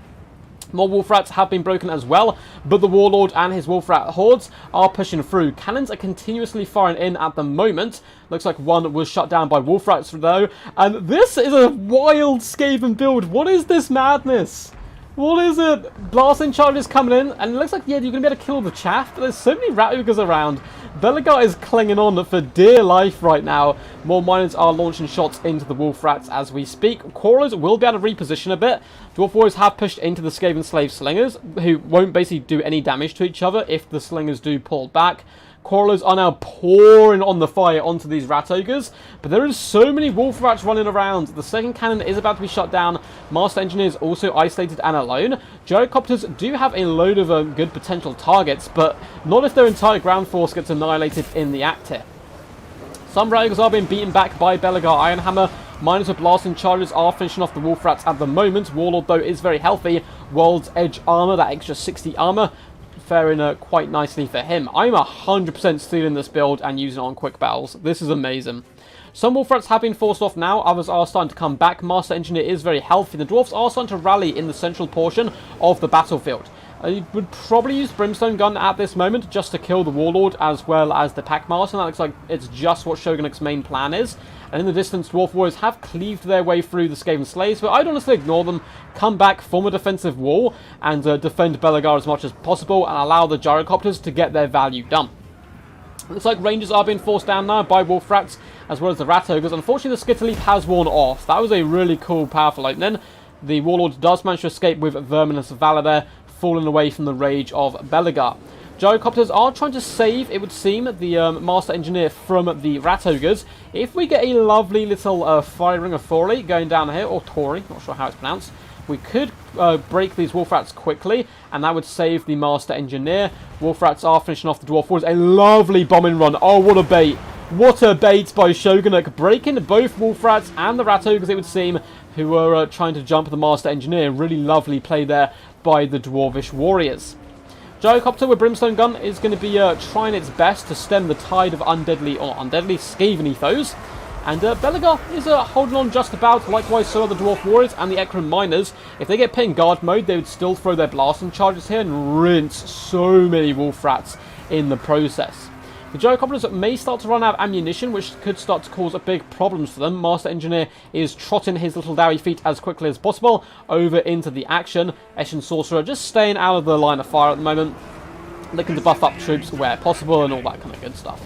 More Wolf Rats have been broken as well, but the Warlord and his Wolf Rat hordes are pushing through. Cannons are continuously firing in at the moment. Looks like one was shut down by Wolf Rats though, and this is a wild Skaven build. What is this madness? What is it? Blasting charges coming in, and it looks like, yeah, you're going to be able to kill the chaff, but there's so many Rat Ogres around. Belagar is clinging on for dear life right now. More Miners are launching shots into the Wolf Rats as we speak. Quarrelers will be able to reposition a bit. Dwarf Warriors have pushed into the Skaven Slave Slingers, who won't basically do any damage to each other if the Slingers do pull back. Quarrelers are now pouring on the fire onto these Rat Ogres, but there is so many Wolf Rats running around. The second cannon is about to be shut down. Master Engineer is also isolated and alone. Gyrocopters do have a load of good potential targets, but not if their entire ground force gets annihilated in the act here. Some Rat Ogres are being beaten back by Belegar Ironhammer. Miners with blasting charges are finishing off the Wolf Rats at the moment. Warlord, though, is very healthy. World's Edge armor, that extra 60 armor, faring quite nicely for him. I'm 100% stealing this build and using it on quick battles. This is amazing. Some Wolf Rats have been forced off now, others are starting to come back. Master Engineer is very healthy. The Dwarfs are starting to rally in the central portion of the battlefield. I would probably use Brimstone Gun at this moment just to kill the Warlord as well as the Packmaster. That looks like it's just what Shogunuk's main plan is. And in the distance, Dwarf Warriors have cleaved their way through the Skaven Slaves, but I'd honestly ignore them, come back, form a defensive wall, and defend Belegar as much as possible, and allow the Gyrocopters to get their value done. Looks like Rangers are being forced down now by Wolf Rats, as well as the Rat Ogres. Unfortunately, the Skitter Leap has worn off. That was a really cool, powerful opening. The Warlord does manage to escape with Verminous Valor there, falling away from the rage of Belegar. Gyrocopters are trying to save, it would seem, the Master Engineer from the Rat Ogres. If we get a lovely little fire ring of Thorley going down here, or Tory, not sure how it's pronounced, we could break these Wolf Rats quickly, and that would save the Master Engineer. Wolf Rats are finishing off the Dwarf Warriors. A lovely bombing run. Oh, what a bait. What a bait by Shogunuk, breaking both Wolf Rats and the Rat Ogres, it would seem, who were trying to jump the Master Engineer. Really lovely play there by the Dwarvish Warriors. Gyrocopter with Brimstone Gun is going to be trying its best to stem the tide of undeadly Skaven foes. And Belegar is holding on just about. Likewise, so are the Dwarf Warriors and the Ekron Miners. If they get put in guard mode, they would still throw their blasting charges here and rinse so many Wolf Rats in the process. The Gyrocopters may start to run out of ammunition, which could start to cause big problems for them. Master Engineer is trotting his little dowie feet as quickly as possible over into the action. Eshin Sorcerer just staying out of the line of fire at the moment, looking to buff up troops where possible and all that kind of good stuff.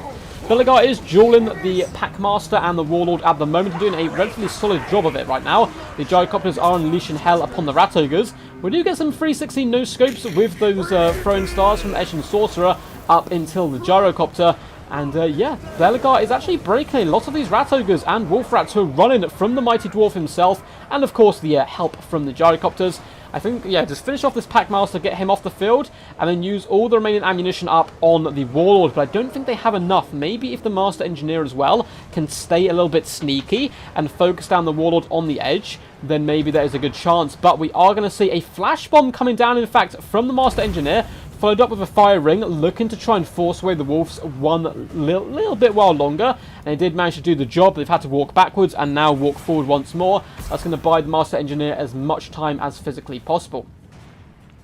Belegar is dueling the Packmaster and the Warlord at the moment, doing a relatively solid job of it right now. The Gyrocopters are unleashing hell upon the Rat Ogres. We do get some 360 no-scopes with those throwing stars from Eshin Sorcerer up until the Gyrocopter. And yeah, Belegar is actually breaking a lot of these Rat Ogres and Wolf Rats who are running from the Mighty Dwarf himself, and of course the help from the Gyrocopters. I think, yeah, just finish off this Packmaster, get him off the field, and then use all the remaining ammunition up on the Warlord. But I don't think they have enough. Maybe if the Master Engineer as well can stay a little bit sneaky and focus down the Warlord on the edge, then maybe there is a good chance. But we are going to see a flash bomb coming down, in fact, from the Master Engineer, followed up with a fire ring, looking to try and force away the Wolves one little bit while longer. And they did manage to do the job. They've had to walk backwards and now walk forward once more. That's going to buy the Master Engineer as much time as physically possible.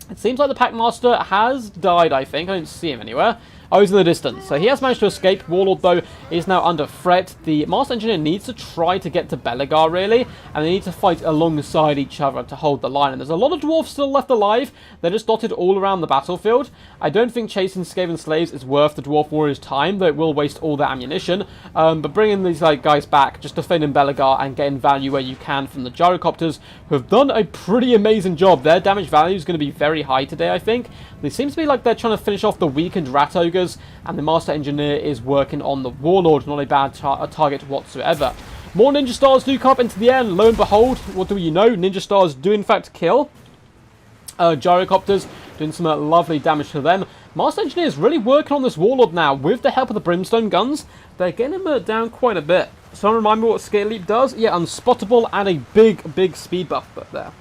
It seems like the Packmaster has died, I think. I don't see him anywhere. Oh, he's in the distance. So he has managed to escape. Warlord, though, is now under threat. The Master Engineer needs to try to get to Belegar, really. And they need to fight alongside each other to hold the line. And there's a lot of Dwarves still left alive. They're just dotted all around the battlefield. I don't think chasing Skaven Slaves is worth the Dwarf Warriors' time, though it will waste all their ammunition. But bringing these guys back, just defending Belegar and getting value where you can from the Gyrocopters, who have done a pretty amazing job. Their damage value is going to be very high today, I think. It seems to be like they're trying to finish off the weakened Rat Ogres, and the Master Engineer is working on the Warlord. Not a bad target whatsoever. More Ninja Stars do come up into the air, and lo and behold, what do you know? Ninja Stars do in fact kill Gyrocopters, doing some lovely damage to them. Master Engineer is really working on this Warlord now with the help of the Brimstone Guns. They're getting him down quite a bit. Someone remind me what Scale Leap does? Yeah, Unspottable and a big speed buff there.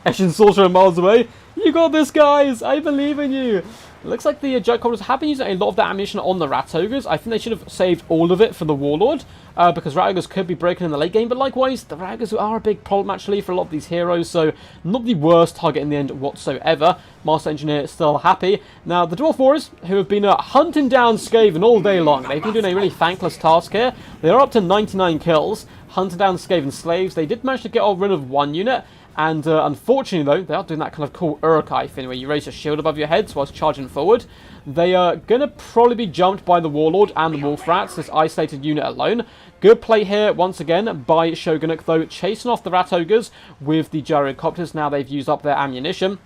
Eshin Sorcerer miles away. You got this, guys! I believe in you! It looks like the Gyrocopters have been using a lot of their ammunition on the Rat Ogres. I think they should have saved all of it for the Warlord, because Rat Ogres could be breaking in the late game. But likewise, the Rat Ogres are a big problem, actually, for a lot of these heroes, so not the worst target in the end whatsoever. Master Engineer still happy. Now, the Dwarf Warriors, who have been hunting down Skaven all day long, they've been doing a really thankless task here. They are up to 99 kills, hunting down Skaven Slaves. They did manage to get rid of one unit. And unfortunately, though, they are doing that kind of cool Uruk-hai thing where you raise your shield above your heads whilst charging forward. They are going to probably be jumped by the Warlord and the Wolf Rats, this isolated unit alone. Good play here, once again, by Shogunuk, though, chasing off the Rat Ogres with the Gyrocopters. Now they've used up their ammunition.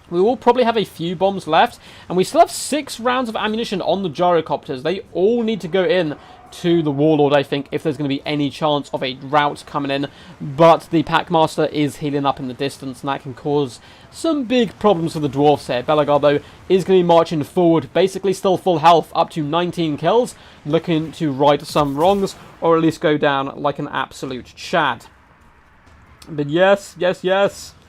We will probably have a few bombs left, and we still have 6 rounds of ammunition on the gyrocopters. They all need to go in to the Warlord, I think, if there's going to be any chance of a rout coming in. But the Packmaster is healing up in the distance, and that can cause some big problems for the Dwarfs here. Belegar, though, is going to be marching forward, basically still full health, up to 19 kills, looking to right some wrongs, or at least go down like an absolute Chad. But yes.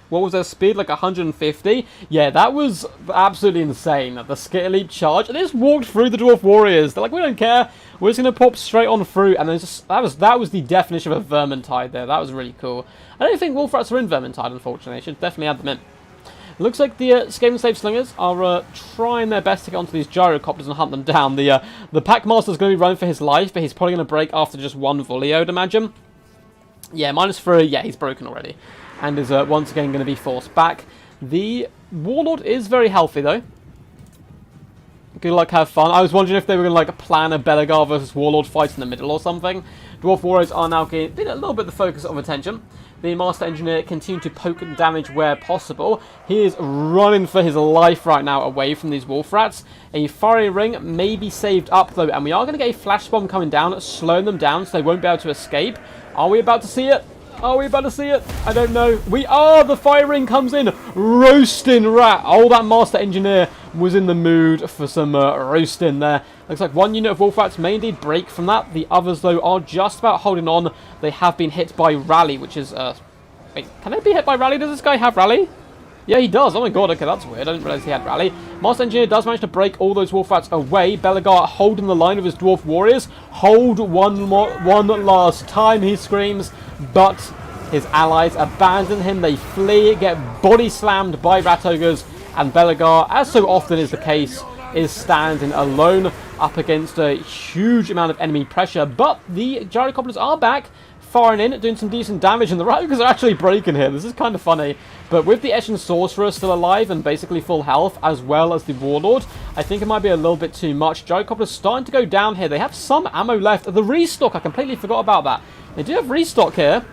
What was their speed? Like 150? Yeah, that was absolutely insane. The Skit Elite charge. And they just walked through the Dwarf Warriors. They're like, we don't care. We're just going to pop straight on through. And then just, that was the definition of a Vermintide there. That was really cool. I don't think Wolf Rats are in Vermintide, unfortunately. I should definitely add them in. It looks like the Skaven Slave Slingers are trying their best to get onto these gyrocopters and hunt them down. The Packmaster's going to be running for his life, but he's probably going to break after just one volley, I would imagine. Yeah, -3. Yeah, he's broken already. And is once again going to be forced back. The Warlord is very healthy, though. Good luck, have fun. I was wondering if they were going to like plan a Belegar versus Warlord fight in the middle or something. Dwarf Warriors are now getting a little bit the focus of attention. The Master Engineer continues to poke and damage where possible. He is running for his life right now away from these Wolf Rats. A Fiery Ring may be saved up, though, and we are going to get a Flash Bomb coming down, slowing them down so they won't be able to escape. Are we about to see it? Are we about to see it? I don't know. We are! The Fire Ring comes in. Roasting rat. Oh, that Master Engineer was in the mood for some roasting there. Looks like one unit of Wolf Rats may indeed break from that. The others, though, are just about holding on. They have been hit by Rally, which is... Wait, can they be hit by Rally? Does this guy have Rally? Yeah, he does. Oh my god, okay, that's weird. I didn't realise he had Rally. Master Engineer does manage to break all those Wolf Rats away. Belegar holding the line of his Dwarf Warriors. Hold one last time, he screams. But his allies abandon him. They flee, get body slammed by Rat Ogres. And Belegar, as so often is the case, is standing alone up against a huge amount of enemy pressure. But the gyrocopters are back, firing in, doing some decent damage, and the Rat Ogres are actually breaking here. This is kind of funny. But with the Eshin Sorcerer still alive and basically full health, as well as the Warlord, I think it might be a little bit too much. Gyrocopters starting to go down here. They have some ammo left. The restock, I completely forgot about that. They do have restock here.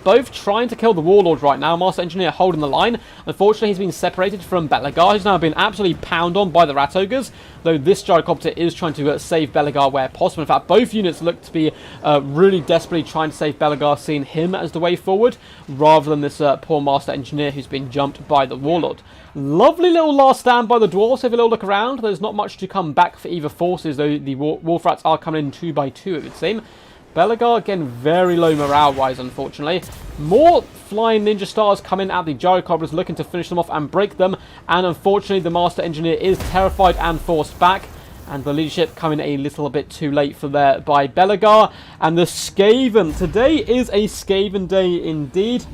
Both trying to kill the Warlord right now. Master Engineer holding the line. Unfortunately, he's been separated from Belegar, who's now been absolutely pounded on by the Rat Ogres, though this gyrocopter is trying to save Belegar where possible. In fact, both units look to be really desperately trying to save Belegar, seeing him as the way forward, rather than this poor Master Engineer who's been jumped by the Warlord. Lovely little last stand by the Dwarves. Have a little look around. There's not much to come back for either forces, though the Wolf Rats are coming in 2 by 2, it would seem. Belegar, again, very low morale-wise, unfortunately. More flying ninja stars coming at the gyrocopters, looking to finish them off and break them. And unfortunately, the Master Engineer is terrified and forced back. And the leadership coming a little bit too late for there by Belegar. And the Skaven. Today is a Skaven day indeed.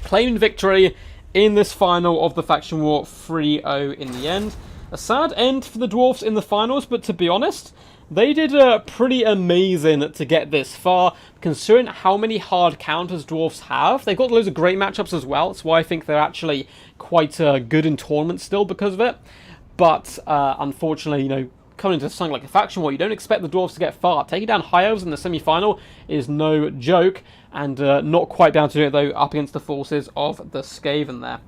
Claiming victory in this final of the Faction War 3-0 in the end. A sad end for the Dwarfs in the finals, but to be honest, they did pretty amazing to get this far, considering how many hard counters Dwarfs have. They've got loads of great matchups as well. That's why I think they're actually quite good in tournaments still because of it. But unfortunately, you know, coming into something like a Faction War, you don't expect the Dwarfs to get far. Taking down High Elves in the semi-final is no joke, and not quite down to do it, though, up against the forces of the Skaven there.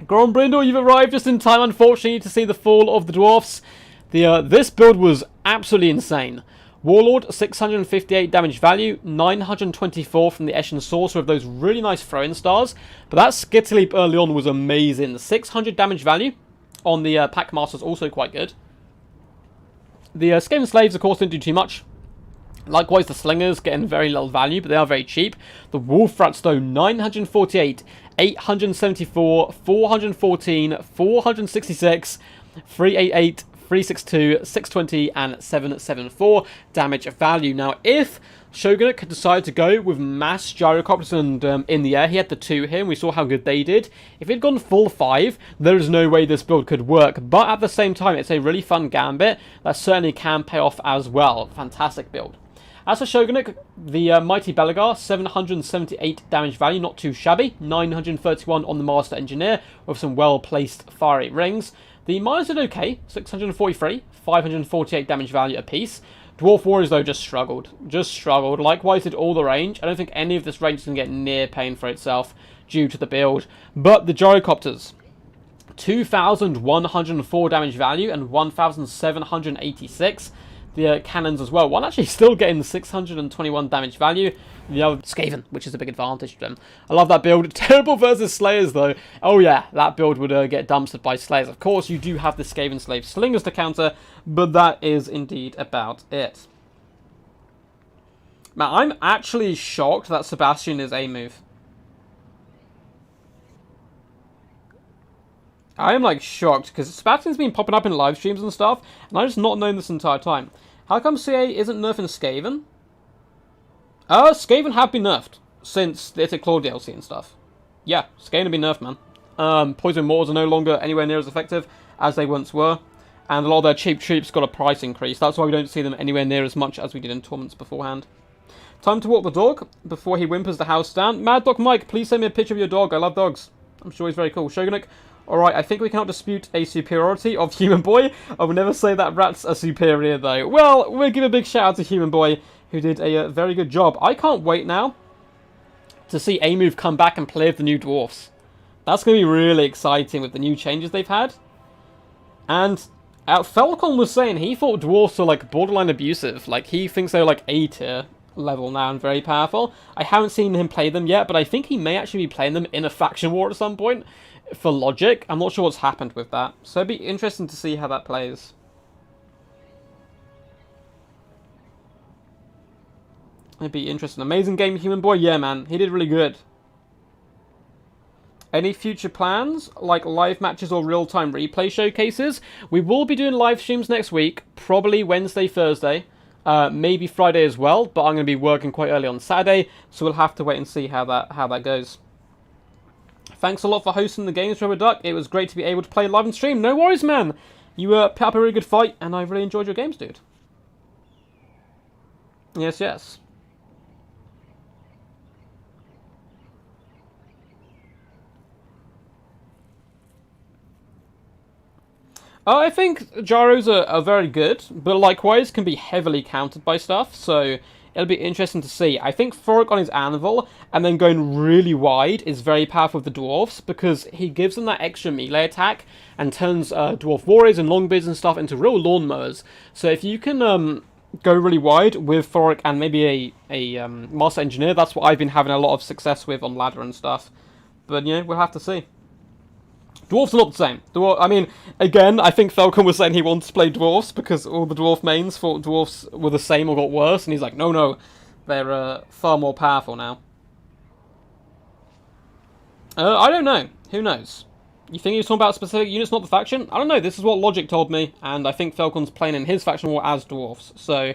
Grombrindle, you've arrived just in time, unfortunately, to see the fall of the Dwarfs. This build was absolutely insane. Warlord, 658 damage value, 924 from the Eshin Sorcerer of those really nice throw-in stars. But that Skit Leap early on was amazing. 600 damage value on the Packmaster is also quite good. The Skaven Slaves, of course, didn't do too much. Likewise, the Slingers getting very little value, but they are very cheap. The Wolf Rats, though, 948, 874, 414, 466, 388, 362, 620, and 774 damage value. Now, if Shogunate could decide to go with mass gyrocopters and in the air, he had the 2 here, and we saw how good they did. If he'd gone full 5, there is no way this build could work. But at the same time, it's a really fun gambit that certainly can pay off as well. Fantastic build. As for Shogunate, the Mighty Belegar, 778 damage value, not too shabby. 931 on the Master Engineer, with some well-placed fiery rings. The Miners did okay, 643, 548 damage value apiece. Dwarf Warriors, though, just struggled. Likewise did all the range. I don't think any of this range is going to get near paying for itself due to the build. But the gyrocopters, 2,104 damage value and 1,786. The cannons as well. One actually still getting 621 damage value. The other Skaven, which is a big advantage to them. I love that build. Terrible versus Slayers, though. Oh, yeah, that build would get dumpstered by Slayers. Of course, you do have the Skaven Slave Slingers to counter, but that is indeed about it. Man, I'm actually shocked that Sebastian is a move. I am, like, shocked, because Sebastian's been popping up in live streams and stuff, and I've just not known this entire time. How come CA isn't nerfing Skaven? Skaven have been nerfed since the Claw DLC and stuff. Yeah, Skaven have been nerfed, man. Poison Mortars are no longer anywhere near as effective as they once were, and a lot of their cheap troops got a price increase. That's why we don't see them anywhere near as much as we did in tournaments beforehand. Time to walk the dog before he whimpers the house down. Mad Dog Mike, please send me a picture of your dog. I love dogs. I'm sure he's very cool. Shogunuk. Alright, I think we cannot dispute a superiority of Human Boy. I would never say that Rat's a superior, though. Well, we'll give a big shout out to Human Boy, who did a very good job. I can't wait now to see A-Move come back and play with the new Dwarfs. That's going to be really exciting with the new changes they've had. And Falcon was saying he thought Dwarfs were, like, borderline abusive. Like, he thinks they're, like, A-tier level now and very powerful. I haven't seen him play them yet, but I think he may actually be playing them in a faction war at some point. For logic, I'm not sure what's happened with that. So it'd be interesting to see how that plays. It'd be interesting. Amazing game, Human Boy. Yeah, man. He did really good. Any future plans, like live matches or real-time replay showcases? We will be doing live streams next week. Probably Wednesday, Thursday. Maybe Friday as well. But I'm going to be working quite early on Saturday. So we'll have to wait and see how that goes. Thanks a lot for hosting the games, Rubber Duck. It was great to be able to play live and stream. No worries, man. You put up a really good fight, and I really enjoyed your games, dude. Yes, yes. I think gyros are very good, but likewise can be heavily countered by stuff, so it'll be interesting to see. I think Thoric on his Anvil, and then going really wide, is very powerful with the Dwarfs, because he gives them that extra melee attack, and turns Dwarf Warriors and Longbeards and stuff into real lawnmowers. So if you can go really wide with Thoric and maybe a Master Engineer, that's what I've been having a lot of success with on ladder and stuff. But, yeah, we'll have to see. Dwarfs are not the same. I mean, again, I think Falcon was saying he wants to play Dwarfs because all the Dwarf mains thought Dwarfs were the same or got worse, and he's like, no, they're far more powerful now. I don't know. Who knows? You think he was talking about specific units, not the faction? I don't know. This is what Logic told me, and I think Falcon's playing in his faction war as Dwarfs, so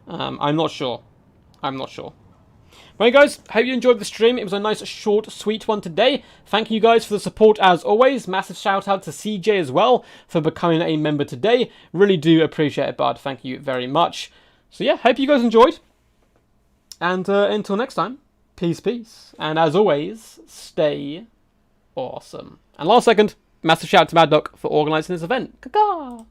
I'm not sure. I'm not sure. Right, guys, hope you enjoyed the stream. It was a nice, short, sweet one today. Thank you guys for the support as always. Massive shout out to CJ as well for becoming a member today. Really do appreciate it, bud. Thank you very much. So yeah, hope you guys enjoyed. And until next time, peace, peace. And as always, stay awesome. And last second, massive shout out to Mad Duck for organising this event. Caca!